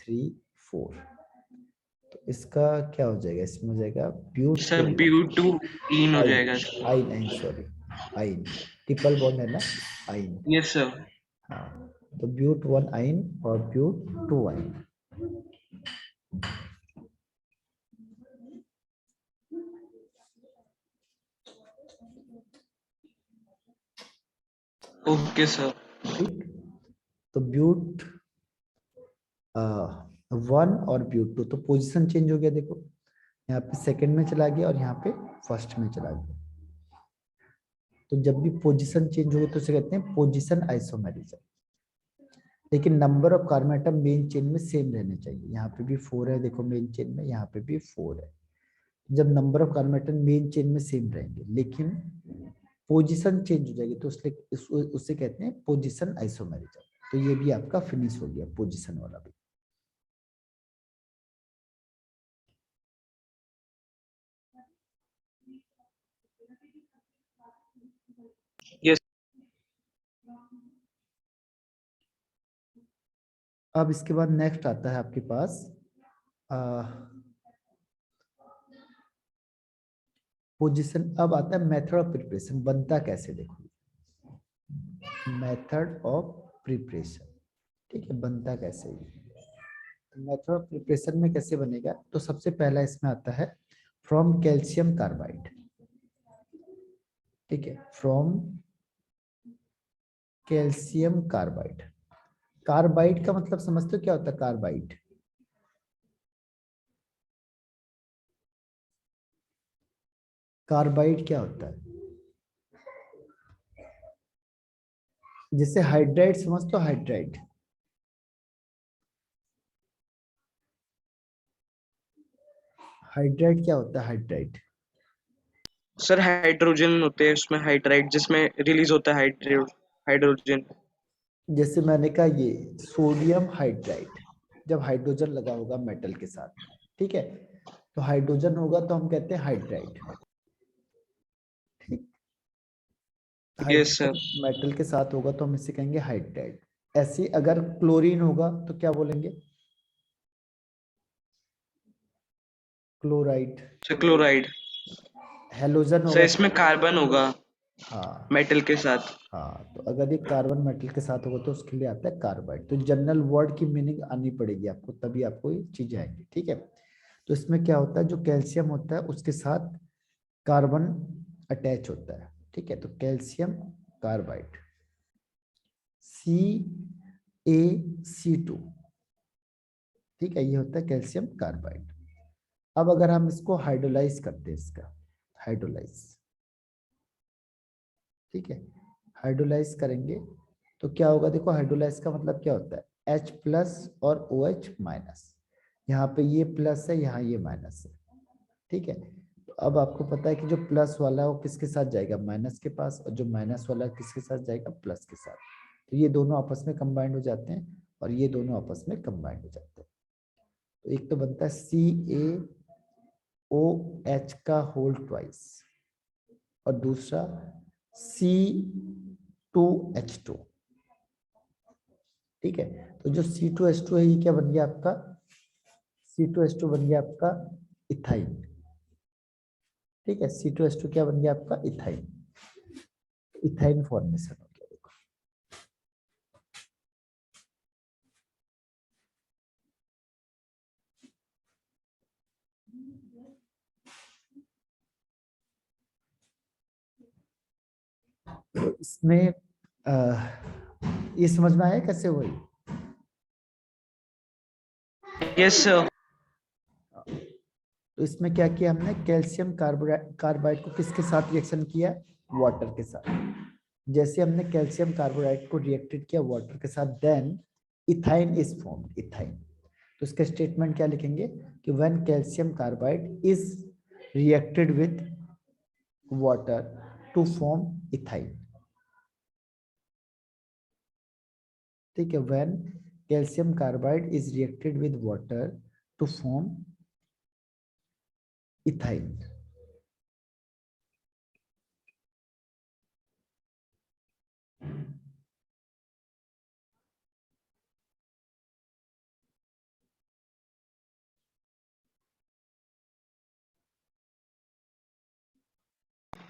3 4। तो इसका क्या हो जाएगा, इसमें हो जाएगा ब्यूट Sir, B2 इन हो जाएगा। आइन, आइन आइन सॉरी, आइन। ट्रिपल बॉन्ड है ना, आइन। Yes, sir. हाँ, तो ब्यूट 1 आइन और ब्यूट 2 आइन। Okay, sir. ठीक, तो ब्यूट 1 और ब्यूट 2, तो पोजीशन चेंज हो गया। देखो यहाँ पे सेकंड में चला गया और यहाँ पे फर्स्ट में चला गया। तो जब भी पोजीशन चेंज होगी तो उसे कहते हैं पोजीशन आइसोमेरिज्म। लेकिन number of carbon atom main chain में सेम रहने चाहिए। यहाँ पे भी 4 है, देखो मेन चेन में, यहाँ पे भी 4 है। जब number of carbon atom main chain में सेम रहेंगे लेकिन पोजीशन चेंज हो जाएगी, तो उससे कहते हैं पोजीशन आइसोमेरिज्म। तो ये भी आपका फिनिश हो गया, पोजीशन वाला भी। Yes. अब इसके बाद नेक्स्ट आता है आपके पास पोजीशन। अब आता है मेथड ऑफ प्रिपरेशन, बनता कैसे देखो, मेथड ऑफ प्रिपरेशन। ठीक है, बनता कैसे मेथड ऑफ प्रिपरेशन में कैसे बनेगा, तो सबसे पहला इसमें आता है फ्रॉम कैल्शियम कार्बाइड। ठीक है, फ्रॉम कैल्शियम कार्बाइड। कार्बाइड का मतलब समझते हो क्या होता है, कार्बाइड, कार्बाइड क्या होता है, जैसे हाइड्राइड समझ तो, हाइड्राइड हाइड्राइड क्या होता है? हाइड्राइड सर हाइड्रोजन होते हैं उसमें, हाइड्राइड जिसमें रिलीज होता है हाइड्रोजन। जैसे मैंने कहा ये सोडियम हाइड्राइड, जब हाइड्रोजन लगा होगा मेटल के साथ, ठीक है, तो हाइड्रोजन होगा तो हम कहते हैं हाइड्राइड। ठीक, यस सर। हाइड्रोजन मेटल के साथ होगा तो हम इसे कहेंगे हाइड्राइड। ऐसे अगर क्लोरीन होगा तो क्या बोलेंगे? Chloride. Sir chloride. Halogen sir होगा इसमें तो, कार्बन होगा हाँ मेटल के साथ। हाँ, तो अगर ये कार्बन मेटल के साथ होगा तो उसके लिए आता है कार्बाइड। तो जनरल वर्ड की मीनिंग आनी पड़ेगी आपको, तभी आपको ये चीजें आएंगी, ठीक है। तो इसमें क्या होता है, जो कैल्शियम होता है उसके साथ कार्बन अटैच होता है, ठीक है, तो कैल्शियम कार्बाइड, CaC2, ठीक है, ये होता है कैल्शियम कार्बाइड। अब अगर हम इसको हाइड्रोलाइज करते हैं, इसका हाइड्रोलाइज, ठीक है, हाइड्रोलाइज करेंगे तो क्या होगा? देखो हाइड्रोलाइज का मतलब क्या होता है, H प्लस और OH माइनस, यहाँ पे ये प्लस है, यहाँ ये माइनस है, ठीक है। तो अब आपको पता है कि जो प्लस वाला है वो किसके साथ जाएगा? माइनस के पास, और जो माइनस वाला है किसके साथ जाएगा? प्लस के साथ। तो ये दोनों आपस में कंबाइंड हो जाते हैं और ये दोनों आपस में कंबाइंड हो जाते हैं। तो एक तो बनता है CaOH का होल ट्वाइस, और दूसरा C2H2, ठीक है। तो जो C2H2 है ये क्या बन गया आपका? C2H2 बन गया आपका इथाइन, ठीक है। C2H2 क्या बन गया आपका? इथाइन। इथाइन फॉर्मेशन हो गया, देखो। तो इसमें ये समझ में आया कैसे हुई? Yes sir. तो इसमें क्या किया हमने, कैल्शियम कार्बाइड को किसके साथ रिएक्शन किया? वाटर के साथ। जैसे हमने कैल्शियम कार्बोनाइड को रिएक्टेड किया वाटर के साथ, then ethyne is formed, ethyne. तो इसका स्टेटमेंट क्या लिखेंगे कि when calcium carbide is reacted with water to form ethyne, ठीक है, when calcium carbide is reacted with water to form ethyne.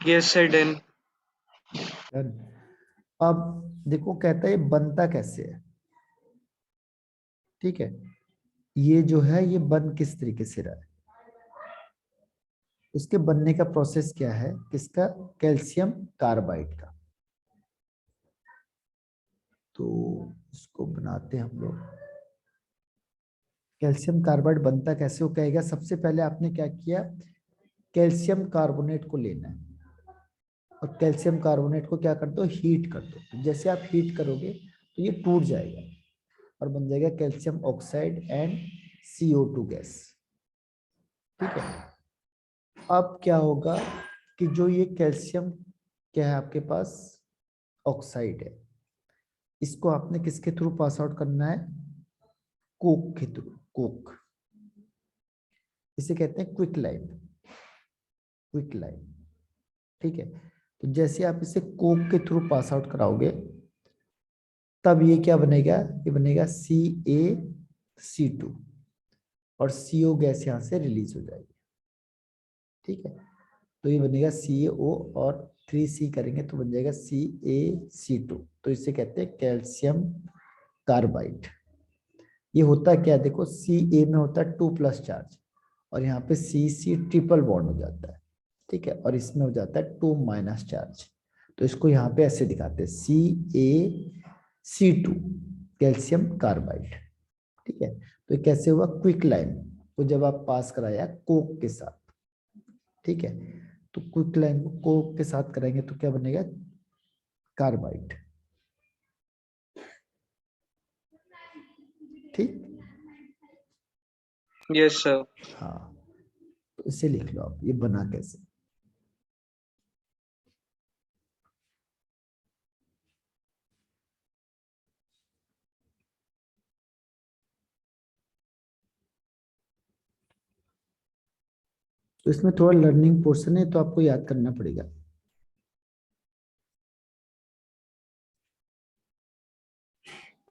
Yes sir done. अब देखो कहता है ये बनता कैसे है, ठीक है, ये जो है ये बन किस तरीके से रहा है, उसके बनने का प्रोसेस क्या है किसका? कैल्शियम कार्बाइड का। तो इसको बनाते हैं हम लोग। कैल्शियम कार्बाइड बनता कैसे हो कहेगा, सबसे पहले आपने क्या किया, कैल्शियम कार्बोनेट को लेना है, और कैल्शियम कार्बोनेट को क्या कर दो? हीट कर दो। तो जैसे आप हीट करोगे तो ये टूट जाएगा और बन जाएगा calcium oxide and CO2 gas, ठीक है। अब क्या होगा कि जो ये कैल्शियम क्या है आपके पास, ऑक्साइड है, इसको आपने किसके थ्रू पास आउट करना है? कोक के थ्रू, कोक, इसे कहते हैं क्विक लाइन, क्विक लाइन, ठीक है। तो जैसे आप इसे कोक के थ्रू पास आउट कराओगे तब ये क्या बनेगा? ये बनेगा CaC2, और CO गैस यहां से रिलीज हो जाएगी, ठीक है। तो ये बनेगा CaO, और 3C करेंगे तो बन जाएगा CaC2। तो इसे कहते हैं कैल्शियम कार्बाइड। ये होता क्या है देखो, Ca में होता है 2+ चार्ज, और यहाँ पे CC ट्रिपल बॉन्ड हो जाता है, ठीक है, और इसमें हो जाता है 2- चार्ज। तो इसको यहाँ पे ऐसे दिखाते हैं CaC2, कैल्शियम कार्बाइड, ठीक है। तो ये कैसे हुआ? क्विक लाइन को जब आप पास कराया कोक के साथ, ठीक है, तो क्विक लाइन को कोक के साथ कराएंगे तो क्या बनेगा? कार्बाइड, ठीक। Yes sir. हाँ, तो इसे लिख लो आप, ये बना कैसे। तो इसमें थोड़ा लर्निंग पोर्शन है, तो आपको याद करना पड़ेगा।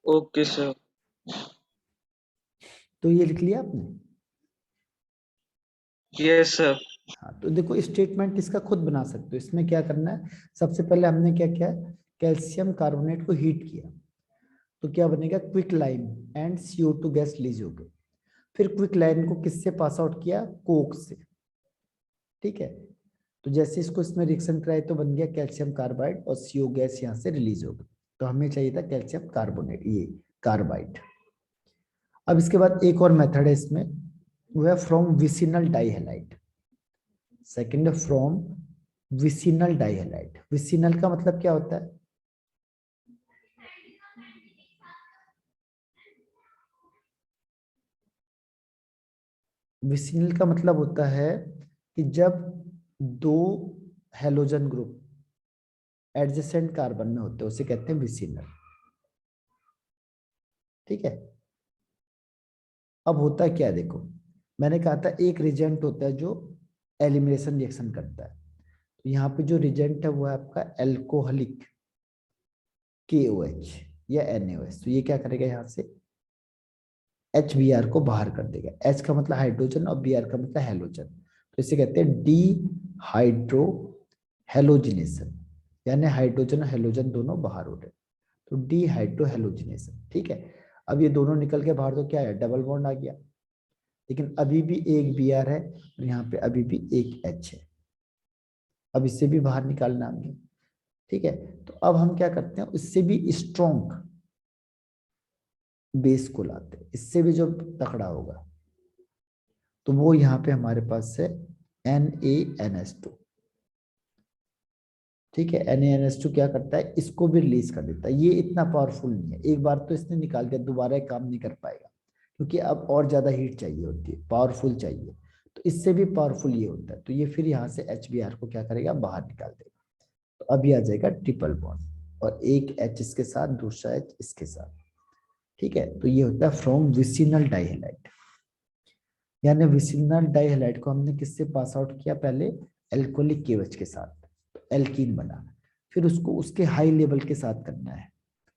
Okay sir. तो ये लिख लिया आपने। Yes sir. हाँ, तो देखो स्टेटमेंट इसका खुद बना सकते हो। इसमें क्या करना है, सबसे पहले हमने क्या किया, कैल्शियम कार्बोनेट को हीट किया, तो क्या बनेगा, quick lime and CO2 gas release हो गई। फिर क्विक लाइम को किससे पास आउट किया, कोक से। ठीक है, तो जैसे इसको इसमें रिएक्शन कराए तो बन गया कैल्शियम कार्बाइड और CO गैस यहाँ से रिलीज हो गई। तो हमें चाहिए था कैल्शियम कार्बोनेट, ये कार्बाइड। अब इसके बाद एक और मेथड है इसमें, वो है फ्रॉम विसिनल डाइहैलाइड। सेकेंड है फ्रॉम विसिनल डाइहैलाइड। विसिनल का मतलब क्या होता है, विसिनल का मतलब होता है कि जब दो हेलोजन ग्रुप एडजेसेंट कार्बन में होते हैं, उसे कहते हैं विसिनल। ठीक है, अब होता क्या है देखो, मैंने कहा था एक रिजेंट होता है जो एलिमिनेशन रिएक्शन करता है। तो यहाँ पे जो रिजेंट है वो है आपका एल्कोहलिक KOH या NaOH। तो ये क्या करेगा, यहाँ से HBr को बाहर कर देगा। H का मतलब हाइड्रोजन और Br का मतलब हेलोजन। तो इसे कहते हैं डी हाइड्रो हेलोजिनेशन, यानी हाइड्रोजन और हेलोजन दोनों बाहर हो रहे, तो डी हाइड्रो हेलोजिनेशन। ठीक है, अब ये दोनों निकल के बाहर, तो क्या है, डबल बॉन्ड आ गया। लेकिन अभी भी एक Br है और यहाँ पे अभी भी एक H है। अब इससे भी बाहर निकालना हमें। ठीक है, तो अब हम क्या करते हैं, इससे भी स्ट्रॉन्ग बेस को लाते हैं, इससे भी जो तकड़ा होगा, तो वो यहाँ पे हमारे पास है NaNH2। ठीक है, NaNH2 क्या करता है, इसको भी रिलीज कर देता है। ये इतना पावरफुल नहीं है, एक बार तो इसने निकाल दिया, दोबारा ये काम नहीं कर पाएगा, क्योंकि अब और ज्यादा हीट चाहिए होती है, पावरफुल चाहिए। तो इससे भी पावरफुल ये होता है, तो ये फिर यहाँ से HBr को क्या करेगा, बाहर निकाल देगा। तो अभी आ जाएगा ट्रिपल बॉन्ड, और एक H इसके साथ, दूसरा H इसके साथ। ठीक है, तो ये होता है फ्रॉम विसिनल डाइहैलाइड। यानी विसिनल डाइहैलाइड को हमने किससे पास आउट किया, पहले एल्कोहलिक KOH के साथ, तो एल्कीन बना। फिर उसको उसके हाई लेवल के साथ करना है।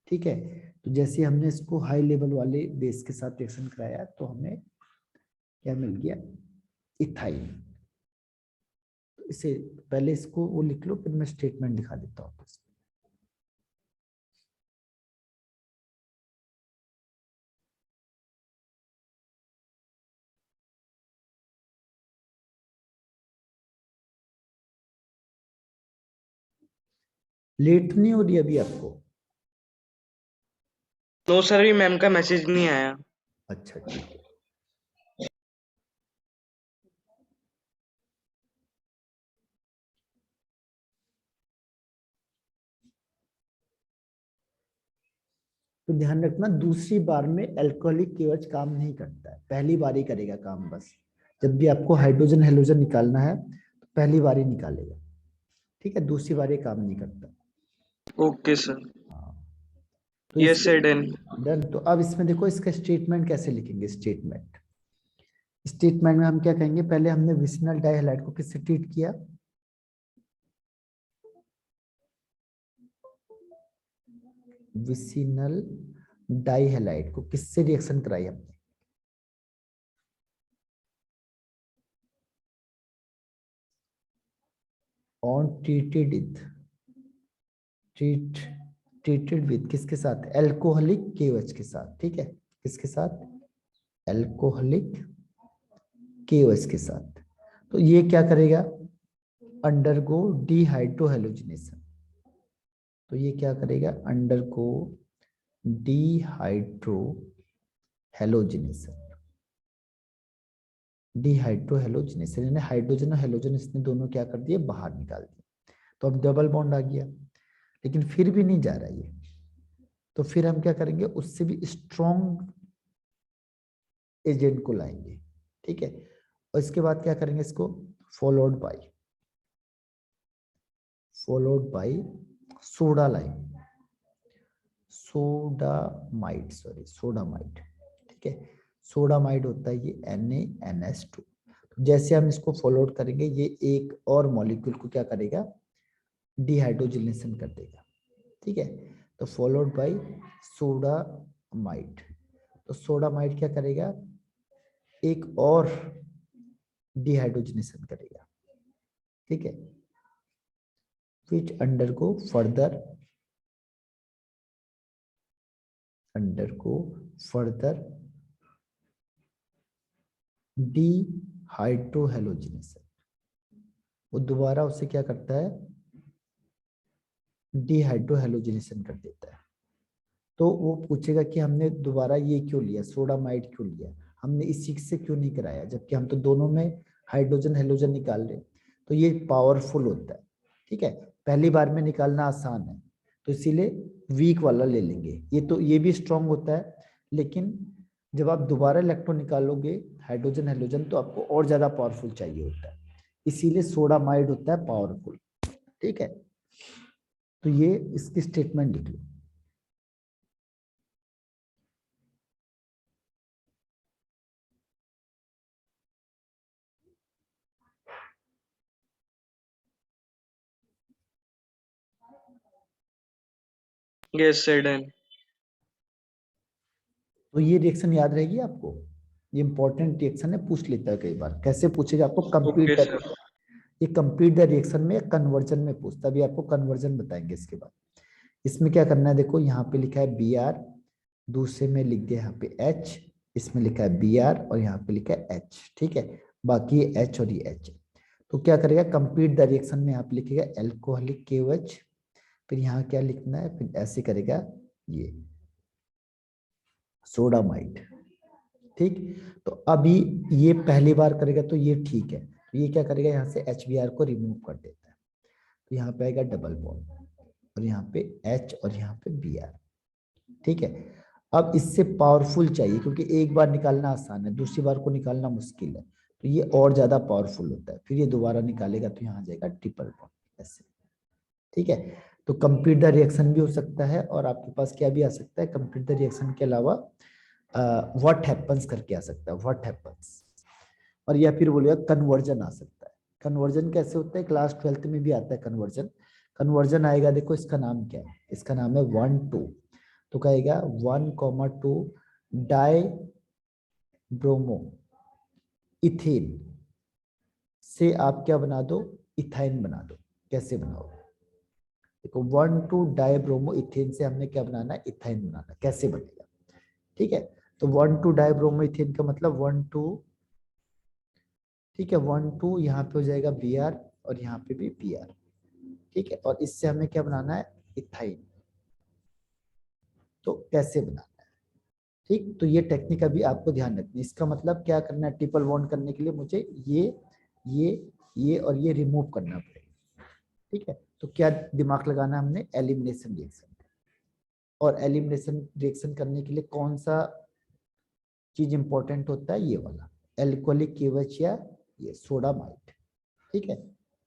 ठीक है, तो जैसे हमने इसको हाई लेवल वाले बेस के साथ रिएक्शन कराया, तो हमें क्या मिल गया, इथाइन। तो इसे पहले इसको वो लिख लो, फिर मैं स्टेटमेंट दिखा देता हूँ। लेट नहीं हो रही अभी आपको? नो सर, अभी मैम का मैसेज नहीं आया। अच्छा ठीक है। तो ध्यान रखना, दूसरी बार में अल्कोहलिक KOH काम नहीं करता है, पहली बार ही करेगा काम बस। जब भी आपको हाइड्रोजन हेलोजन निकालना है, तो पहली बार ही निकालेगा। ठीक है, दूसरी बार ये काम नहीं करता। Okay sir. हाँ, तो यस इसके सर, डन। डन। तो अब इसमें देखो, इसका स्टेटमेंट कैसे लिखेंगे। स्टेटमेंट, स्टेटमेंट में हम क्या कहेंगे, पहले हमने विसिनल डाइहैलाइड को किससे ट्रीट किया, विसिनल डाइहैलाइड को किससे रिएक्शन कराई हमने, on treated with, treat treated with किसके साथ, एल्कोहलिक KOH के साथ। ठीक है, किसके साथ, एल्कोहलिक KOH के साथ। तो ये क्या करेगा, अंडरगो डीहाइड्रोहेलोजिनेशन। तो ये क्या करेगा, अंडरगो डीहाइड्रोहेलोजिनेशन। डीहाइड्रोहेलोजिनेशन यानी हाइड्रोजन और हेलोजन इसने दोनों क्या कर दिए, बाहर निकाल दिए। तो अब डबल बॉन्ड आ गया, लेकिन फिर भी नहीं जा रहा ये। तो फिर हम क्या करेंगे, उससे भी स्ट्रॉन्ग एजेंट को लाएंगे, ठीक है। और इसके बाद क्या करेंगे, इसको फॉलोड बाय सोडा लाएंगे, सोडामाइड, ठीक है। सोडामाइड होता है ये NaNH2। तो जैसे हम इसको फॉलोड करेंगे, ये एक और मॉलिक्यूल को क्या करेगा, डिहाइड्रोजिनेशन कर देगा, ठीक है। तो फॉलोड बाय सोडामाइड, तो सोडामाइड क्या करेगा, एक और डिहाइड्रोजिनेशन करेगा, ठीक है, which undergo further डिहाइड्रोहेलोजिनेशन। वो दोबारा उसे क्या करता है, डिहाइड्रोहेलोजिनेशन कर देता है। तो वो पूछेगा कि हमने दोबारा ये क्यों लिया, सोडामाइड क्यों लिया, हमने इस चीज से क्यों नहीं कराया, जबकि हम तो दोनों में हाइड्रोजन हेलोजन निकाल रहे। तो ये पावरफुल होता है, ठीक है। पहली बार में निकालना आसान है, तो इसीलिए वीक वाला ले लेंगे। ये भी स्ट्रांग होता है, लेकिन जब आप दोबारा इलेक्ट्रॉन निकालोगे हाइड्रोजन हेलोजन, तो आपको और ज्यादा पावरफुल चाहिए होता है, इसीलिए सोडामाइड होता है पावरफुल, ठीक है। तो ये इसकी स्टेटमेंट लिख लो। Yes, sir, done. तो ये रिएक्शन याद रहेगी आपको, ये इंपॉर्टेंट रिएक्शन है, पूछ लेता है कई बार। कैसे पूछेगा आपको, Okay, कंप्लीट sir. ये कंप्लीट द रिएक्शन में, कन्वर्जन में पूछता, अभी आपको कन्वर्जन बताएंगे इसके बाद। इसमें क्या करना है, देखो यहाँ पे लिखा है Br, दूसरे में लिख दिया यहाँ पे H, इसमें लिखा है Br और यहाँ पे लिखा है H, ठीक है। बाकी ये H और ये H। तो क्या करेगा, कंप्लीट द रिएक्शन में यहाँ पे लिखेगा एल्कोहलिक KOH, फिर यहाँ क्या लिखना है, फिर ऐसे करेगा ये सोडामाइड, ठीक। तो अभी ये पहली बार करेगा तो ये ठीक है, तो ये क्या करेगा, यहाँ से HBr को रिमूव कर देता है, तो यहाँ पे आएगा डबल बॉन्ड और यहाँ पे H और यहाँ पे Br, ठीक है। अब इससे पावरफुल चाहिए, क्योंकि एक बार निकालना आसान है, दूसरी बार को निकालना मुश्किल है, तो ये और ज्यादा पावरफुल होता है। फिर ये दोबारा निकालेगा तो यहाँ आ जाएगा ट्रिपल बॉन्ड ऐसे, ठीक है। तो कंप्लीट द रिएक्शन भी हो सकता है, और आपके पास क्या भी आ सकता है, कंप्लीट द रिएक्शन के अलावा व्हाट हैपेंस करके आ सकता है, व्हाट हैपेंस। और या फिर बोलेगा कन्वर्जन आ सकता है। कन्वर्जन कैसे होता है, क्लास 12th में भी आता है कन्वर्जन। कन्वर्जन आएगा, देखो इसका नाम क्या है, इसका नाम है 1,2, तो कहेगा 1,2 डाई ब्रोमो इथेन से आप क्या बना दो, इथाइन बना दो। कैसे बनाओ, देखो 1,2 डाई ब्रोमो इथेन से हमने क्या बनाना है, इथाइन बनाना। कैसे बनेगा, ठीक है। तो 1,2 डाई ब्रोमो इथेन का मतलब 1,2, ठीक है, 1,2 यहाँ पे हो जाएगा Br और यहाँ पे भी Br, ठीक है। और इससे हमें क्या बनाना है, इथाइन। तो कैसे बनाना है, ठीक। तो ये टेक्निक अभी आपको ध्यान रखनी है। इसका मतलब क्या करना है, ट्रिपल बॉन्ड करने के लिए मुझे ये और ये रिमूव करना पड़ेगा, ठीक है। तो क्या दिमाग लगाना है हमने, एलिमिनेशन रिएक्शन। और एलिमिनेशन रिएक्शन करने के लिए कौन सा चीज इंपॉर्टेंट होता है, ये वाला एल्कोहलिक KOH या ये सोडामाइड, ठीक है।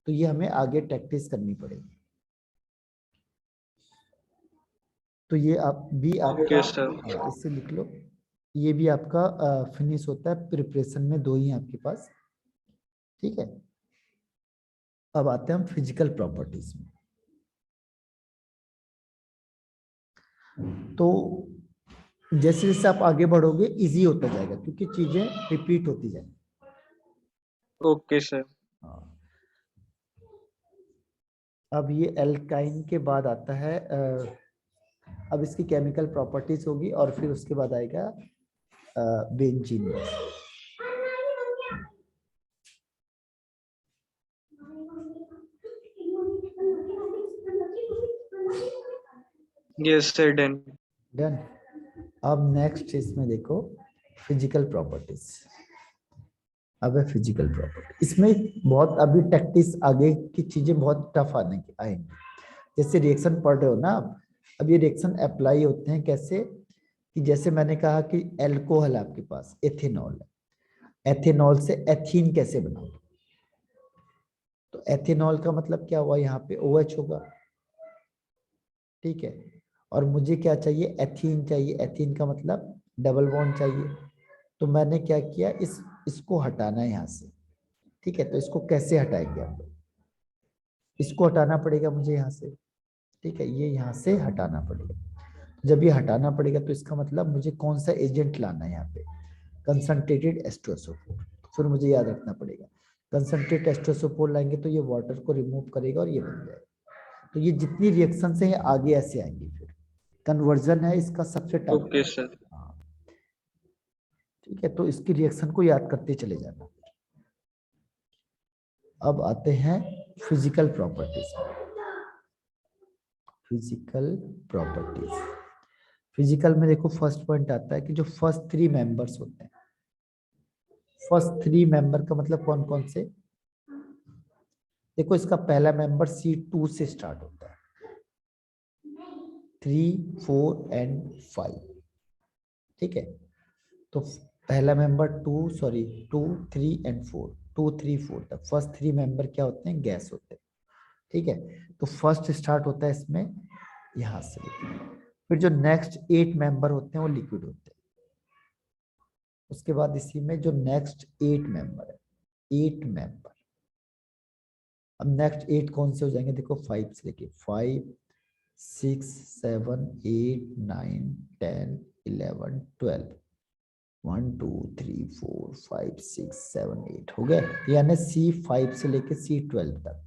तो ये हमें आगे प्रैक्टिस करनी पड़ेगी। तो ये आप भी आपका, Okay, sir. इससे लिख लो, ये भी आपका फिनिश होता है। प्रिपरेशन में 2 ही हैं आपके पास, ठीक है। अब आते हैं हम फिजिकल प्रॉपर्टीज में। तो जैसे जैसे आप आगे बढ़ोगे इजी होता जाएगा, क्योंकि चीजें रिपीट होती जाएंगी। Okay, sir. हाँ। अब ये एल्काइन के बाद आता है, अब इसकी केमिकल प्रॉपर्टीज होगी और फिर उसके बाद आएगा benzene. Yes, sir, done. Done. अब नेक्स्ट इसमें देखो फिजिकल प्रॉपर्टीज। अब है फिजिकल प्रॉपर्टी, इसमें बहुत अभी टैक्टिस, आगे की चीजें बहुत टफ आएंगी। जैसे रिएक्शन पढ़ रहे हो ना आप, अब ये रिएक्शन अप्लाई होते हैं कैसे, कि जैसे मैंने कहा कि एल्कोहल आपके पास एथेनॉल है, एथेनॉल से एथीन कैसे बनाओगे? तो एथेनॉल का मतलब क्या हुआ, यहाँ पे OH होगा, ठीक है। और मुझे क्या चाहिए, एथीन चाहिए, एथीन का मतलब डबल बॉन्ड चाहिए। तो मैंने क्या किया, इसको हटाना है यहाँ से, ठीक है। तो इसको कैसे हटाएंगे हम लोग, इसको हटाना पड़ेगा मुझे यहाँ से, ठीक है, ये यहाँ से हटाना पड़ेगा। जब ये हटाना पड़ेगा तो इसका मतलब मुझे कौन सा एजेंट लाना है यहाँ पे, कंसंट्रेटेड H2SO4। फिर मुझे याद रखना पड़ेगा, कंसंट्रेटेड H2SO4 लाएंगे तो ये वाटर को रिमूव करेगा और ये बन जाएगा। तो ये जितनी रिएक्शन है ये आगे ऐसे आएंगी, फिर कन्वर्जन है इसका सबसे टॉप। Okay sir. हाँ, ठीक है। तो इसकी रिएक्शन को याद करते चले जाना। अब आते हैं physical properties. Physical properties, physical में देखो फर्स्ट पॉइंट आता है कि जो फर्स्ट 3 मेंबर्स होते हैं, फर्स्ट 3 मेंबर का मतलब कौन कौन से, देखो इसका पहला मेंबर C2 से स्टार्ट होता है, 3, 4 एंड 5, ठीक है। तो पहला मेंबर 2 3 एंड 4, 2 3 4 तक फर्स्ट 3 मेंबर क्या होते हैं, गैस होते हैं, ठीक है। तो फर्स्ट स्टार्ट होता है इसमें यहां से, फिर जो नेक्स्ट 8 मेंबर होते हैं वो लिक्विड होते हैं। उसके बाद इसी में जो नेक्स्ट 8 मेंबर है, 8 मेंबर, अब नेक्स्ट 8 कौन से हो जाएंगे, देखो 5 से लेके 5 6 7 8 9 10 11 12, 1 2 3 4 5 6 7 8 हो गए, यानी C5 से लेके C12 तक,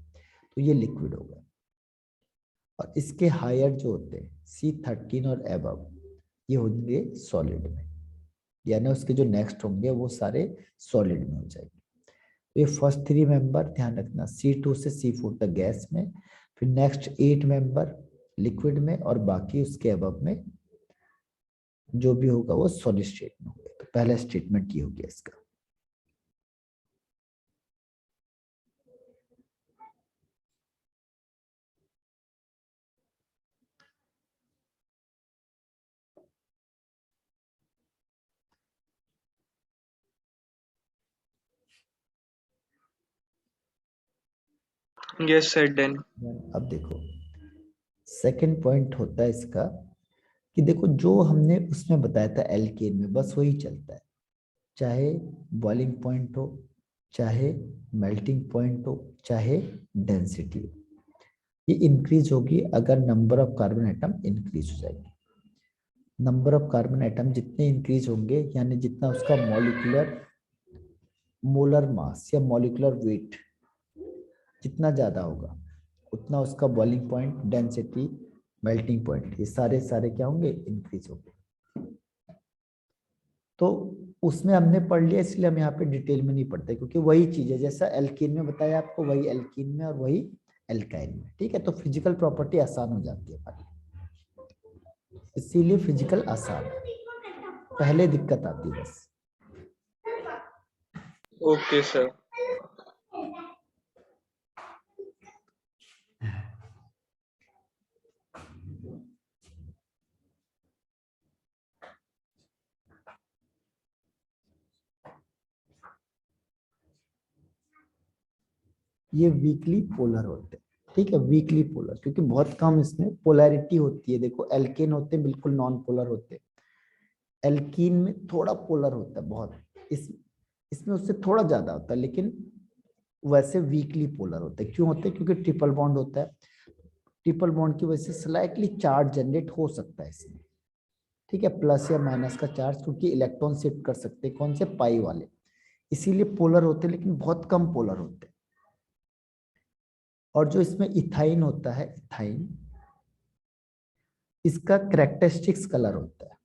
तो ये लिक्विड हो गए। और इसके हायर जो होते हैं C13 और एबव, ये होंगे सॉलिड में, यानी उसके जो नेक्स्ट होंगे वो सारे सॉलिड में हो जाएंगे। तो ये फर्स्ट 3 मेंबर ध्यान रखना, C2 से C4 तक गैस में, फिर नेक्स्ट 8 मेंबर लिक्विड में, और बाकी उसके अबव में जो भी होगा वो सॉलिड स्टेट में होगा। तो पहला स्टेटमेंट ये हो गया इसका। Yes sir, done. अब देखो सेकंड पॉइंट होता है इसका कि देखो जो हमने उसमें बताया था एल्केन में, बस वही चलता है, चाहे बॉइलिंग पॉइंट हो, चाहे मेल्टिंग पॉइंट हो, चाहे डेंसिटी हो, ये इंक्रीज होगी अगर number of carbon atom increase हो जाएगी। नंबर ऑफ कार्बन एटम जितने इंक्रीज होंगे, यानी जितना उसका मॉलिक्यूलर मोलर मास या मॉलिक्यूलर वेट जितना ज्यादा होगा, उतना उसका boiling point, density, melting point, ये सारे सारे क्या होंगे, इंक्रीज होंगे। तो उसमें हमने पढ़ लिया, इसलिए हम यहाँ पे डिटेल में नहीं पढ़ते, क्योंकि वही चीज है जैसा एल्कीन में बताया आपको, वही एल्कीन में और वही एल्काइन में, ठीक है। तो फिजिकल प्रॉपर्टी आसान हो जाती है हमारी, इसीलिए फिजिकल आसान है, पहले दिक्कत आती है बस। Okay sir. ये वीकली पोलर होते हैं, ठीक है, वीकली पोलर, क्योंकि बहुत कम इसमें पोलैरिटी होती है। देखो एल्केन होते हैं बिल्कुल नॉन पोलर होते हैं, एल्कीन में थोड़ा पोलर होता है बहुत, इसमें उससे थोड़ा ज्यादा होता है, लेकिन वैसे वीकली पोलर होते हैं। क्यों होते हैं, क्योंकि ट्रिपल बॉन्ड होता है, ट्रिपल बॉन्ड की वजह से स्लाइटली चार्ज जनरेट हो सकता है इसमें, ठीक है, प्लस या माइनस का चार्ज, क्योंकि इलेक्ट्रॉन शिफ्ट कर सकते हैं, कौन से, पाई वाले, इसीलिए पोलर होते हैं, लेकिन बहुत कम पोलर होते हैं। और जो इसमें इथाइन होता है, इथाइन, इसका कैरेक्टरिस्टिक्स कलर होता है,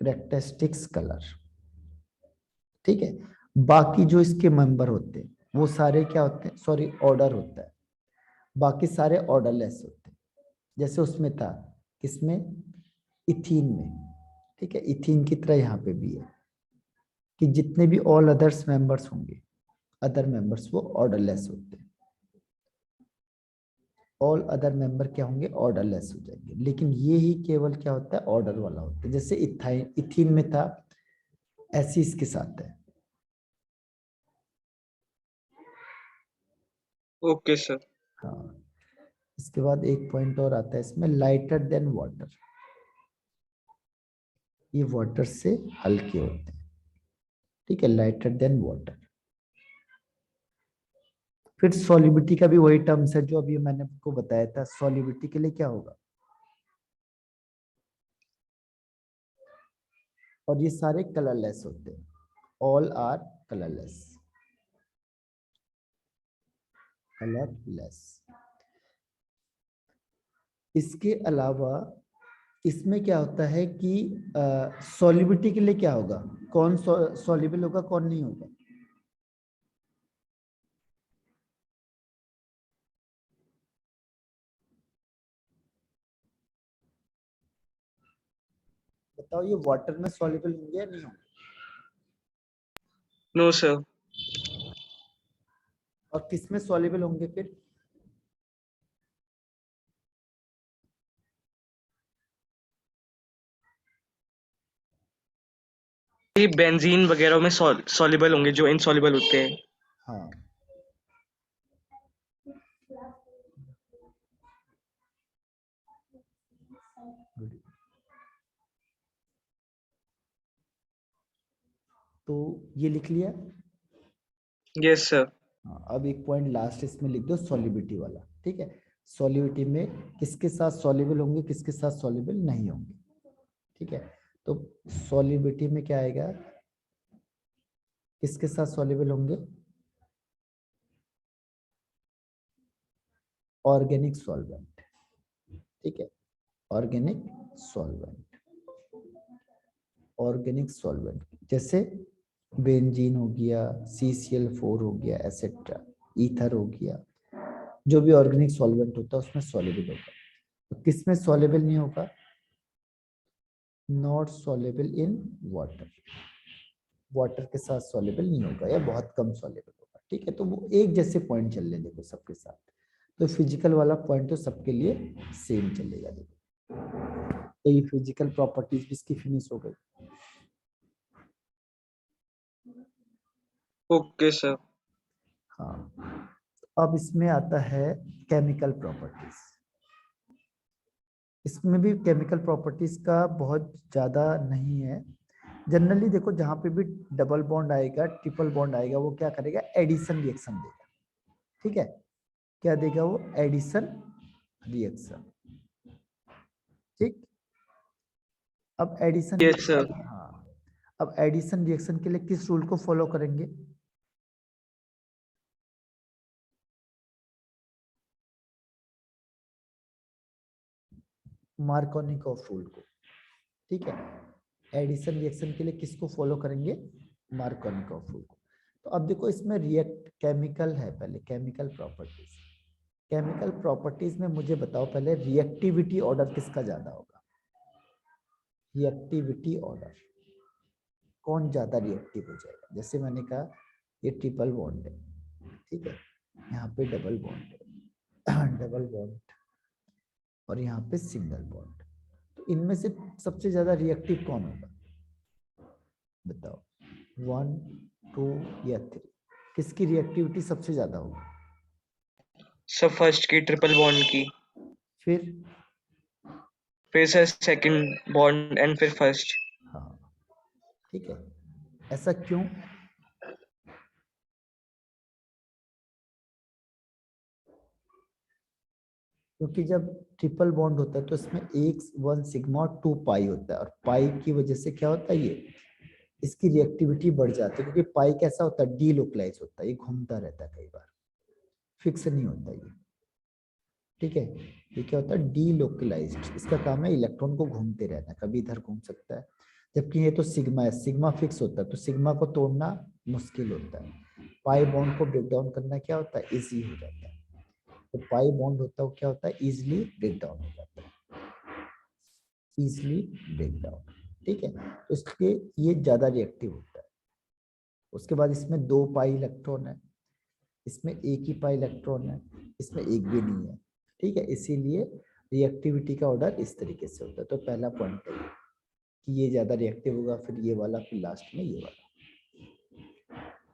कैरेक्टरिस्टिक्स कलर, ठीक है। बाकी जो इसके मेंबर होते हैं वो सारे क्या होते हैं, सॉरी ऑर्डर होता है, बाकी सारे ऑर्डरलेस होते हैं। जैसे उसमें था किसमें, इथीन में, ठीक है, इथीन की तरह यहाँ पे भी है कि जितने भी ऑल अदर्स मेंबर्स होंगे, अदर मेंबर्स वो ऑर्डरलेस होते हैं। ऑल अदर मेंबर क्या होंगे, ऑर्डरलेस हो जाएंगे। लेकिन ये ही केवल क्या होता है, ऑर्डर वाला होता है। जैसे इथाइन, इथीन में था, ऐसे इसके साथ है। Okay sir. हाँ, इसके बाद एक पॉइंट और आता है इसमें, लाइटर देन वाटर। ये वाटर से हल्के होते हैं, ठीक है, लाइटर देन वाटर। फिर सॉलिबिलिटी का भी वही टर्म्स है जो अभी मैंने आपको बताया था। सॉलिबिलिटी के लिए क्या होगा, और ये सारे कलरलेस होते हैं, ऑल आर कलरलेस, कलरलेस। इसके अलावा इसमें क्या होता है कि सॉलिबिलिटी के लिए क्या होगा, कौन सॉल्युबल होगा, कौन नहीं होगा। बताओ, ये वाटर में सॉल्युबल होंगे या नहीं होंगे। No sir. और किस में सॉल्युबल होंगे फिर, ये बेंजीन वगैरह में सॉल्युबल होंगे जो इनसॉल्युबल होते हैं। हाँ। Good. तो ये लिख लिया। Yes sir. हाँ, अब एक पॉइंट लास्ट इसमें लिख दो, सॉल्युबिलिटी वाला, ठीक है। सॉल्युबिलिटी में किसके साथ सॉल्युबल होंगे, किसके साथ सॉल्युबल नहीं होंगे, ठीक है। तो सॉल्युबिलिटी में क्या आएगा, किसके साथ सॉल्युबल होंगे, ऑर्गेनिक सॉल्वेंट, ठीक है, ऑर्गेनिक सॉल्वेंट, ऑर्गेनिक सॉल्वेंट जैसे बेंजीन हो गया, CCl4 हो गया, एसेट्रा, ईथर हो गया। जो भी ऑर्गेनिक सॉल्वेंट होता है उसमें सॉल्युबल होगा। तो किस में सॉल्युबल नहीं होगा, not soluble in water, water के साथ सॉल्युबल नहीं होगा या बहुत कम सॉल्युबल होगा, ठीक है। तो वो एक जैसे पॉइंट चल रहे देखो सबके साथ। तो फिजिकल वाला पॉइंट तो सबके लिए सेम चलेगा देखो। तो ये फिजिकल प्रॉपर्टीज भी इसकी फिनिश हो गई। Okay sir. हाँ, अब इसमें आता है केमिकल प्रॉपर्टीज। इसमें भी केमिकल प्रॉपर्टीज का बहुत ज्यादा नहीं है। जनरली देखो, जहां पे भी डबल बॉन्ड आएगा, ट्रिपल बॉन्ड आएगा, वो क्या करेगा, एडिशन रिएक्शन देगा, ठीक है। क्या देगा वो, एडिशन रिएक्शन, ठीक। अब एडिशन यस सर। रिएक्शन, हाँ, अब एडिशन रिएक्शन के लिए किस रूल को फॉलो करेंगे, मार्कोनिकॉफ रूल को, ठीक है। एडिशन रिएक्शन के लिए किसको फॉलो करेंगे, मार्कोनिकॉफ रूल को। तो अब देखो, इसमें रिएक्ट केमिकल है, पहले केमिकल प्रॉपर्टीज। केमिकल प्रॉपर्टीज में मुझे बताओ पहले, रिएक्टिविटी ऑर्डर किसका ज्यादा होगा, रिएक्टिविटी ऑर्डर कौन ज्यादा रिएक्टिव हो जाएगा। जैसे मैंने कहा, ये ट्रिपल बॉन्ड है, ठीक है, यहाँ पे डबल बॉन्ड है, डबल बॉन्ड, और यहाँ पे सिंगल बॉन्ड। तो इनमें से सबसे ज्यादा रिएक्टिव कौन होगा, बताओ, 1, 2 या 3, किसकी रिएक्टिविटी सबसे ज्यादा होगी। सर फर्स्ट की, ट्रिपल बॉन्ड की। फिर, फिर सर सेकंड बॉन्ड एंड फिर फर्स्ट। हाँ, ठीक है, ऐसा क्यों, क्योंकि जब ट्रिपल बॉन्ड होता है तो इसमें एक 1 सिग्मा और 2 पाई होता है, और पाई की वजह से क्या होता है, ये इसकी रिएक्टिविटी बढ़ जाती है, क्योंकि पाई कैसा होता है, डीलोकलाइज होता है, ये घूमता रहता है, कई बार फिक्स नहीं होता ये, ठीक है। ये क्या होता है, डीलोकलाइज्ड, इसका काम है इलेक्ट्रॉन को घूमते रहना, कभी इधर घूम सकता है। जबकि ये तो सिग्मा है, सिग्मा फिक्स होता है, तो सिग्मा को तोड़ना मुश्किल होता है। पाई बॉन्ड को ब्रेक डाउन करना क्या होता है, इजी हो जाता है। तो पाई बॉन्ड होता है वो क्या होता है, इजिली ब्रेक डाउन हो जाता है, इजिली ब्रेक डाउन, ठीक है। तो इसलिए ये ज्यादा रिएक्टिव होता है। उसके बाद इसमें 2 पाई इलेक्ट्रॉन है, इसमें एक ही पाई इलेक्ट्रॉन है, इसमें एक भी नहीं है। ठीक है, इसीलिए रिएक्टिविटी का ऑर्डर इस तरीके से होता है। तो पहला पॉइंट है कि ये ज्यादा रिएक्टिव होगा, फिर ये वाला, फिर लास्ट में ये वाला।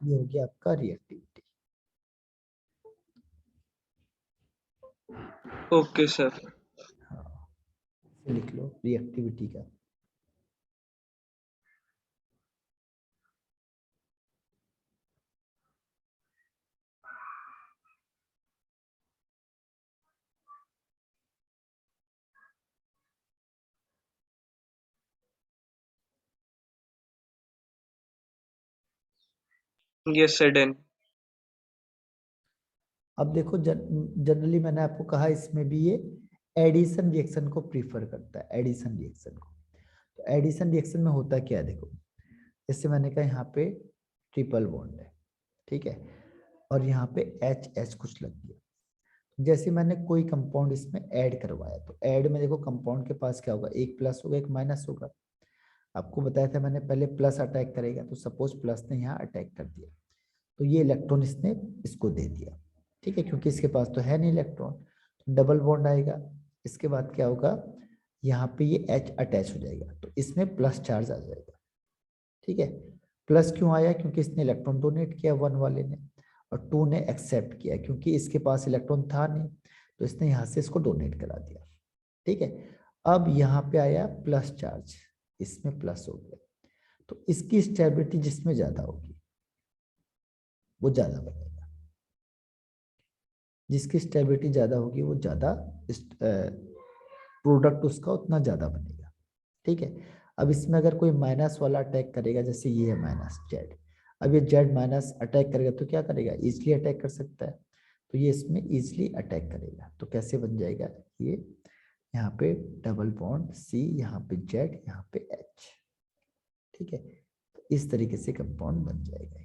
ये हो गया आपका रिएक्टिविटी। Okay sir. हाँ, लिख लो रिएक्टिविटी का। Yes sir, done. अब देखो जनरली मैंने आपको कहा इसमें भी ये एडिशन रिएक्शन को प्रीफर करता है, एडिशन रिएक्शन को। तो एडिशन रिएक्शन में होता क्या है, देखो जैसे मैंने कहा यहाँ पे ट्रिपल बॉन्ड है, ठीक है, और यहाँ पे एच एच कुछ लग गया। जैसे मैंने कोई कंपाउंड इसमें ऐड करवाया, तो ऐड में देखो कंपाउंड के पास क्या होगा, एक प्लस होगा एक माइनस होगा। आपको बताया था मैंने पहले प्लस अटैक करेगा, तो सपोज प्लस ने यहाँ अटैक कर दिया, तो ये इलेक्ट्रॉन इसने इसको दे दिया, ठीक है, क्योंकि इसके पास तो है नहीं इलेक्ट्रॉन, तो डबल बॉन्ड आएगा। इसके बाद क्या होगा, यहाँ पे ये H अटैच हो जाएगा, तो इसमें प्लस चार्ज आ जाएगा, ठीक है। प्लस क्यों आया, क्योंकि इसने इलेक्ट्रॉन डोनेट किया वन वाले ने, और टू ने एक्सेप्ट किया क्योंकि इसके पास इलेक्ट्रॉन था नहीं, तो इसने यहाँ से इसको डोनेट करा दिया, ठीक है। अब यहाँ पे आया प्लस चार्ज, इसमें प्लस हो गया, तो इसकी स्टेबिलिटी जिसमें ज्यादा होगी वो ज्यादा बनेगा, जिसकी स्टेबिलिटी ज्यादा होगी वो ज्यादा प्रोडक्ट उसका उतना ज्यादा बनेगा, ठीक है। अब इसमें अगर कोई माइनस वाला अटैक करेगा, जैसे ये है माइनस जेड, अब ये जेड माइनस अटैक करेगा तो क्या करेगा, इजिली अटैक कर सकता है, तो ये इसमें इजिली अटैक करेगा, तो कैसे बन जाएगा ये, यहाँ पे डबल बॉन्ड सी, यहाँ पे जेड, यहाँ पे एच, ठीक है। तो इस तरीके से कंपाउंड बन जाएगा,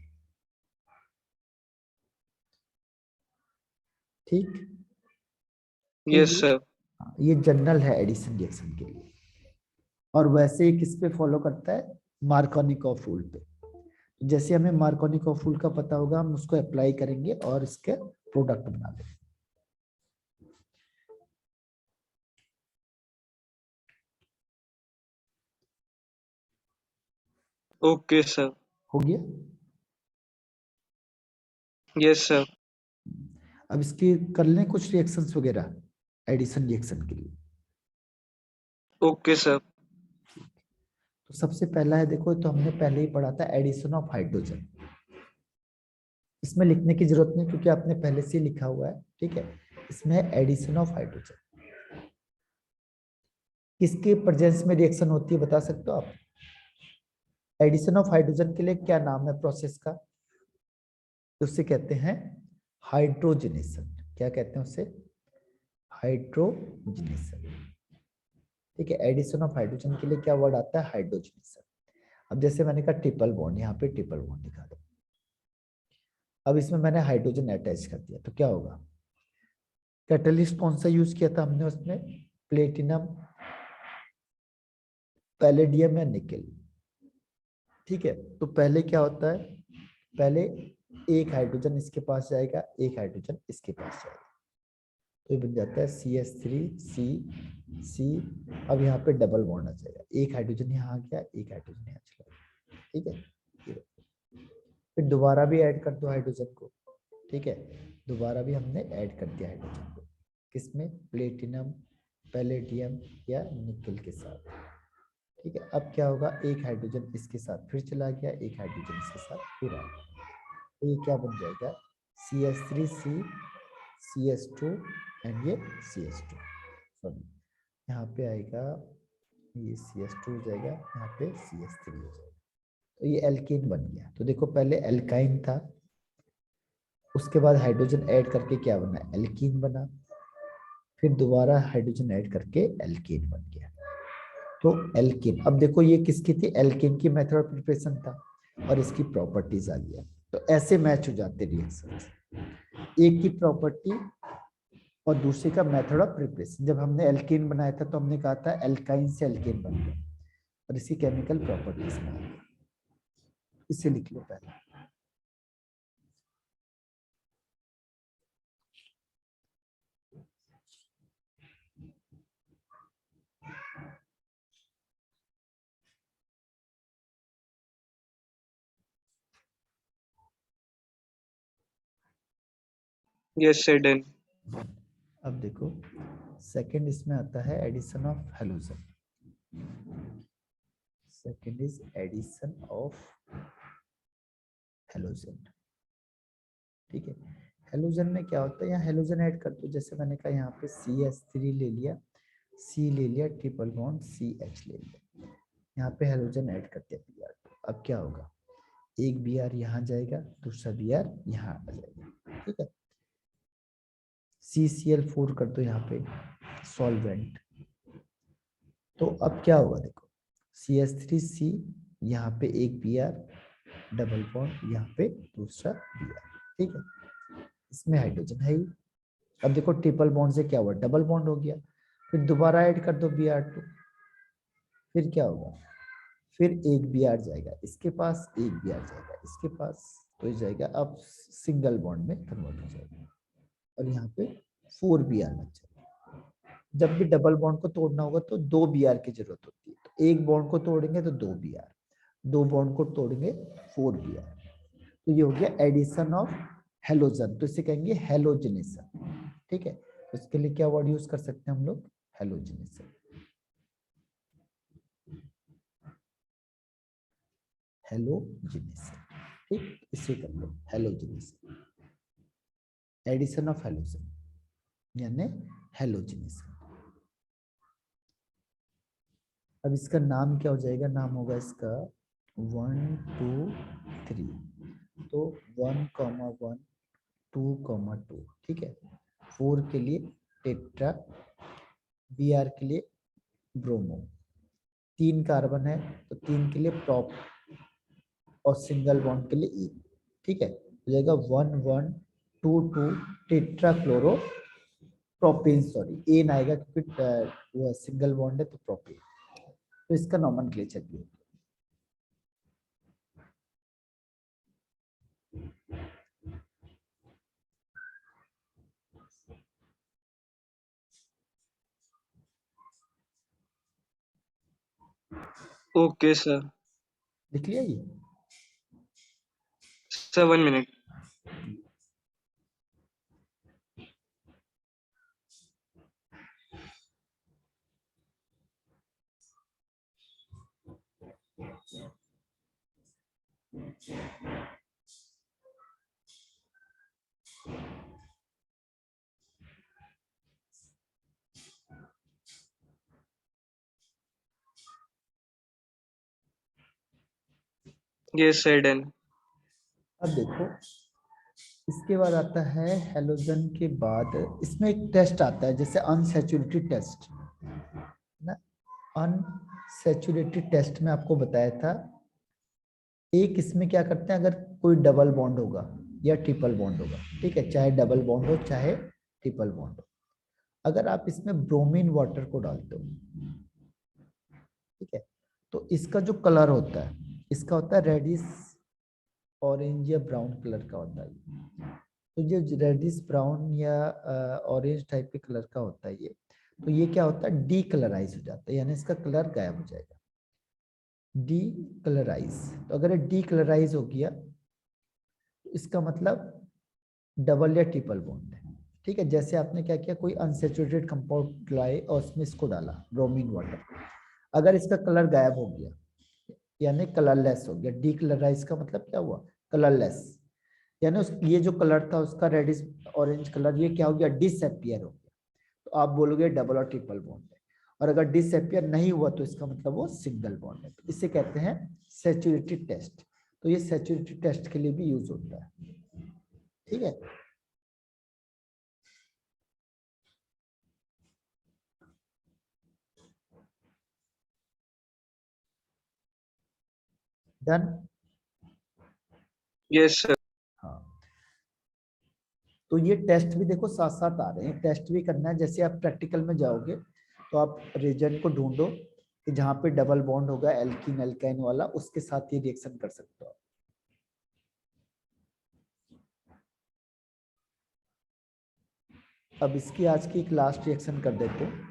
ठीक। तो यस सर। ये जनरल है एडिशन रिएक्शन के लिए, और वैसे ही किस पे फॉलो करता है, मार्कोनिकॉफ रूल पे। जैसे हमें मार्कोनिकॉफ रूल का पता होगा, हम उसको अप्लाई करेंगे और इसके प्रोडक्ट बना देंगे। Okay sir. हो गया। Yes sir. अब इसके कर लें कुछ रिएक्शंस वगैरह एडिशन रिएक्शन के लिए। Okay sir. तो सबसे पहला है, देखो तो हमने पहले ही पढ़ा था एडिशन ऑफ हाइड्रोजन, इसमें लिखने की जरूरत नहीं क्योंकि आपने पहले से ही लिखा हुआ है, ठीक है। इसमें एडिशन ऑफ हाइड्रोजन किसके प्रेजेंस में रिएक्शन होती है बता सकते हो आप, एडिशन ऑफ हाइड्रोजन के लिए क्या नाम है प्रोसेस का, तो उसे कहते हैं हाइड्रोजनेशन। क्या कहते हैं उसे, हाइड्रोजनेशन, ठीक है। एडिशन ऑफ हाइड्रोजन के लिए क्या वर्ड आता है, हाइड्रोजनेशन। अब जैसे मैंने कहा ट्रिपल बॉन्ड, यहाँ पे ट्रिपल बॉन्ड दिखा दो, अब इसमें मैंने हाइड्रोजन अटैच कर दिया, तो क्या होगा, कैटलिस्ट कौन सा यूज किया था हमने उसमें, प्लेटिनम, पैलेडियम या निकेल, ठीक है। तो पहले क्या होता है, पहले एक हाइड्रोजन इसके पास जाएगा, एक हाइड्रोजन इसके पास जाएगा, तो ये बन जाता है CH3C। अब यहाँ पे डबल बॉन्ड आ जाएगा, एक हाइड्रोजन यहाँ आ गया, एक हाइड्रोजन यहाँ चला गया, ठीक है। फिर दोबारा भी ऐड कर दो हाइड्रोजन को, ठीक है, दोबारा भी हमने ऐड कर दिया हाइड्रोजन को, किसमें, प्लेटिनम, पैलेडियम या निकेल के साथ, ठीक है। अब क्या होगा, एक हाइड्रोजन इसके साथ फिर चला गया, एक हाइड्रोजन इसके साथ फिर आ गया, तो ये क्या बन जाएगा, CH3C CH2 एंड ये CH2, सॉरी यहाँ पे आएगा, ये CH2 हो जाएगा, यहाँ पे CH3 हो जाएगा, तो ये एल्कीन बन गया। तो देखो पहले एल्काइन था, उसके बाद हाइड्रोजन ऐड करके क्या बना, एल्कीन बना, फिर दोबारा हाइड्रोजन ऐड करके एल्कीन बन गया। तो एल्कीन, अब देखो ये किसकी थी, एल्कीन की मेथड ऑफ प्रिपरेशन था, और इसकी प्रॉपर्टीज आ गया, तो ऐसे मैच हो जाते रिएक्शन, एक की प्रॉपर्टी और दूसरे का मेथड ऑफ प्रिपरेशन। जब हमने एल्कीन बनाया था तो हमने कहा था एल्काइन से एल्कीन बन गया, और इसकी केमिकल प्रॉपर्टीज में आ गया, इसे लिख लो पहले। Yes, sir, done. अब देखो सेकंड इसमें आता है addition of halogen. Second is addition of halogen. ठीक है, हेलोजन में क्या होता है, यहाँ हेलोजन ऐड कर दो। जैसे मैंने कहा यहाँ पे CH3 ले लिया, C ले लिया, ट्रिपल बॉन्ड CH ले लिया, यहाँ पे हेलोजन ऐड करते हैं Br2। अब क्या होगा, एक Br यहाँ जाएगा, दूसरा Br यहाँ आ जाएगा। ठीक है, CCl4 कर दो यहाँ पे सॉल्वेंट। तो अब क्या होगा देखो, CH3C, यहाँ पे एक Br, डबल बॉन्ड, यहाँ पे दूसरा Br। ठीक है, इसमें हाइड्रोजन है ही। अब देखो ट्रिपल बॉन्ड से क्या हुआ, डबल बॉन्ड हो गया। फिर दोबारा ऐड कर दो Br2, फिर क्या होगा, फिर एक Br जाएगा इसके पास, एक Br जाएगा इसके पास, तो ये जाएगा अब सिंगल बॉन्ड में कन्वर्ट हो जाएगा, और यहाँ पे 4 Br लग जाएगा। जब भी डबल बॉन्ड को तोड़ना होगा तो 2 Br की जरूरत होती है, तो एक बॉन्ड को तोड़ेंगे तो 2 Br, 2 बॉन्ड को तोड़ेंगे 4 Br। तो ये हो गया एडिशन ऑफ हेलोजन, तो इसे कहेंगे हेलोजनेशन। ठीक है, तो इसके लिए क्या वर्ड यूज कर सकते हैं हम लोग, हेलोजनेशन। हेलोजनेशन, ठीक, इसे कर लो हेलोजनेशन, एडिशन ऑफ हेलोजन यानी हेलोजनेशन। अब इसका नाम क्या हो जाएगा, नाम होगा इसका 1 2 3, तो 1,1 2,2। ठीक है, 4 के लिए टेट्रा, Br के लिए ब्रोमो, 3 कार्बन है तो 3 के लिए प्रॉप, और सिंगल बॉन्ड के लिए E। ठीक है, हो जाएगा 1 1 2 2 tetrachloropropane, sorry N आएगा क्योंकि वो सिंगल बॉन्ड है तो प्रोपेन, तो इसका नॉमेनक्लेचर भी होगा। Okay, sir. लिख लिया ये। Sir, 1 minute. Yes, sir, done. अब देखो इसके बाद आता है हेलोजन के बाद इसमें एक टेस्ट आता है जैसे अनसैचुरेटेड टेस्ट ना। अनसैचुरेटेड टेस्ट में आपको बताया था, एक इसमें क्या करते हैं, अगर कोई डबल बॉन्ड होगा या ट्रिपल बॉन्ड होगा, ठीक है, चाहे डबल बॉन्ड हो चाहे ट्रिपल बॉन्ड हो, अगर आप इसमें ब्रोमीन वाटर को डालते हो, ठीक है, तो इसका जो कलर होता है इसका होता है रेडिश ऑरेंज या ब्राउन कलर का होता है। तो जो रेडिश ब्राउन या ऑरेंज टाइप के कलर का होता है ये, तो ये क्या होता है, डी कलराइज हो जाता है, यानी इसका कलर गायब हो जाएगा, डी कलराइज। तो अगर ये डी कलराइज हो गया तो इसका मतलब डबल या ट्रिपल बॉन्ड है। ठीक है, जैसे आपने क्या किया, कोई अनसेचुरेटेड कंपाउंड लाए और उसमें इसको डाला ब्रोमीन वाटर, अगर इसका कलर गायब हो गया यानी कलरलेस हो गया, डी कलराइज का मतलब क्या हुआ, कलरलेस, यानी उस ये जो कलर था उसका रेडिश ऑरेंज कलर, ये क्या हो गया, डिसअपियर हो गया, तो आप बोलोगे डबल और ट्रिपल बॉन्ड है। और अगर डिसअपियर नहीं हुआ तो इसका मतलब वो सिंगल बॉन्ड है, तो इसे कहते हैं सैचुरेटेड टेस्ट। तो ये सैचुरेटेड टेस्ट के लिए भी यूज होता है। ठीक है, डन। Yes, sir. हाँ, तो ये टेस्ट भी देखो साथ साथ आ रहे हैं, टेस्ट भी करना है। जैसे आप प्रैक्टिकल में जाओगे तो आप रीजन को ढूंढो कि जहां पे डबल बॉन्ड होगा एल्कीन एल्काइन वाला, उसके साथ ये रिएक्शन कर सकते हो। अब इसकी आज की एक लास्ट रिएक्शन कर देते हैं।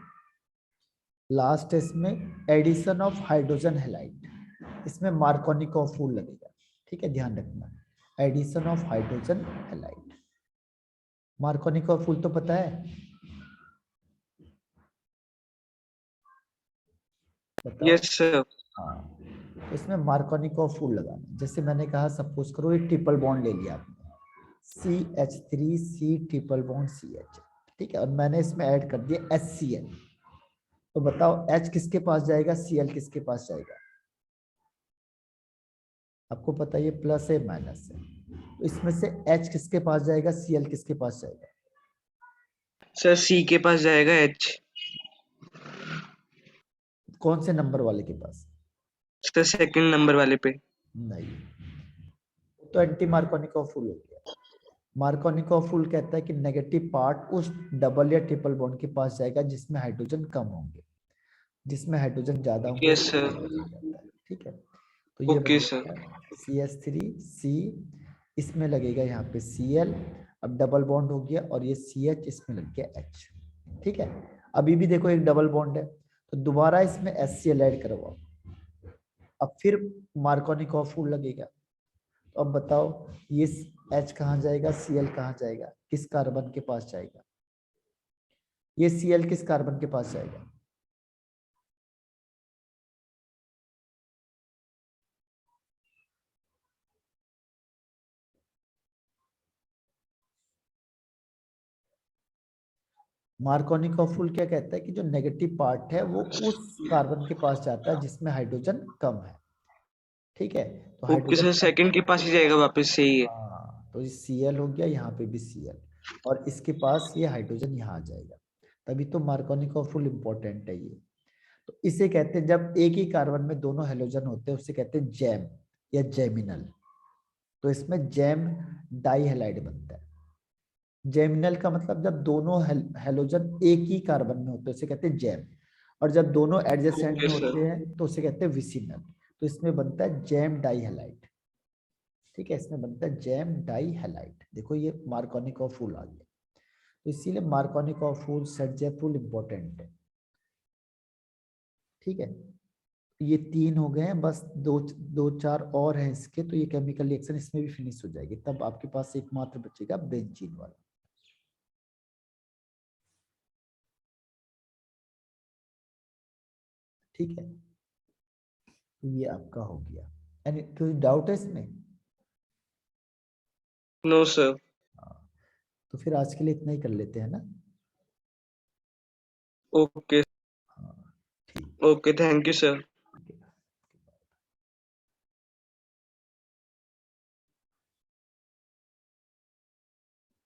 लास्ट है इसमें एडिशन ऑफ हाइड्रोजन हैलाइड, इसमें मार्कोनिकॉफ रूल लगेगा। ठीक है, ध्यान रखना, addition of hydrogen halide. Markovnikov फूल तो पता है, बताओ। Yes sir. हाँ, तो इसमें मार्कोनिकॉफ फूल लगाना, जैसे मैंने कहा सपोज करो एक ट्रिपल बॉन्ड ले लिया आपने, CH3C ट्रिपल बॉन्ड CH, ठीक है, और मैंने इसमें ऐड कर दिया HCl। तो बताओ H किसके पास जाएगा, Cl किसके पास जाएगा? आपको पता है ये प्लस है माइनस है, तो इसमें से H किसके पास जाएगा, Cl किसके पास जाएगा? सर सी के पास जाएगा एच। कौन से नंबर वाले के पास? सर सेकंड नंबर वाले पे। नहीं, तो एंटी मार्कोनिकॉफ फूल हो गया। मार्कोनिकॉफ फूल कहता है कि नेगेटिव पार्ट उस डबल या ट्रिपल बॉन्ड के पास जाएगा जिसमें हाइड्रोजन कम होंगे, जिसमें हाइड्रोजन ज्यादा होंगे यस उसको सर। हाइड्रोजन जाता है, ठीक है। तो ये ओके बन सर। जाएगा CH3C, इसमें लगेगा यहाँ पे Cl, अब डबल बॉन्ड हो गया, और ये CH इसमें लग गया H, ठीक है। अभी भी देखो एक डबल बॉन्ड है, तो दोबारा इसमें HCl ऐड करवाओ, अब फिर मार्कोनिकॉफ फूल लगेगा। तो अब बताओ ये H कहाँ जाएगा, Cl कहाँ जाएगा, किस कार्बन के पास जाएगा? ये Cl किस कार्बन के पास जाएगा? मार्कोनिकॉफ फूल क्या कहता है कि जो नेगेटिव पार्ट है वो उस कार्बन के पास जाता है जिसमें हाइड्रोजन कम है, ठीक है। तो ओके हाइड्रोजन सर, कम, सेकंड के पास ही जाएगा वापस, सही है। हाँ, तो ये Cl हो गया, यहाँ पे भी Cl, और इसके पास ये हाइड्रोजन यहाँ आ जाएगा, तभी तो मार्कोनिकॉफ फूल इंपॉर्टेंट है ये। तो इसे कहते हैं जब एक ही कार्बन में दोनों हेलोजन होते हैं उसे कहते हैं जैम या जैमिनल। तो इसमें जैम डाई हैलाइड बनता है। जैमिनल का मतलब जब दोनों हेलोजन एक ही कार्बन में होते हैं उसे कहते हैं जैम, और जब दोनों एडजेसेंट ओके में सर। होते हैं तो उसे कहते हैं विसिनल। तो इसमें बनता है जैम डाई हैलाइड, ठीक है, इसमें बनता है जैम डाई हैलाइड। देखो ये मार्कोनिकॉफ फूल आ गया, तो इसीलिए मार्कोनिकॉफ फूल, सेटजेप फूल इंपॉर्टेंट है, ठीक है। ये 3 हो गए हैं, बस दो दो चार और हैं इसके, तो ये केमिकल रिएक्शन इसमें भी फिनिश हो जाएगी, तब आपके पास एकमात्र बचेगा बेंजीन वाला, ठीक है। तो ये आपका हो गया, यानी कोई डाउट है इसमें? No sir. हाँ, तो फिर आज के लिए इतना ही कर लेते हैं ना। ओके। हाँ, ठीक। Okay, thank you sir.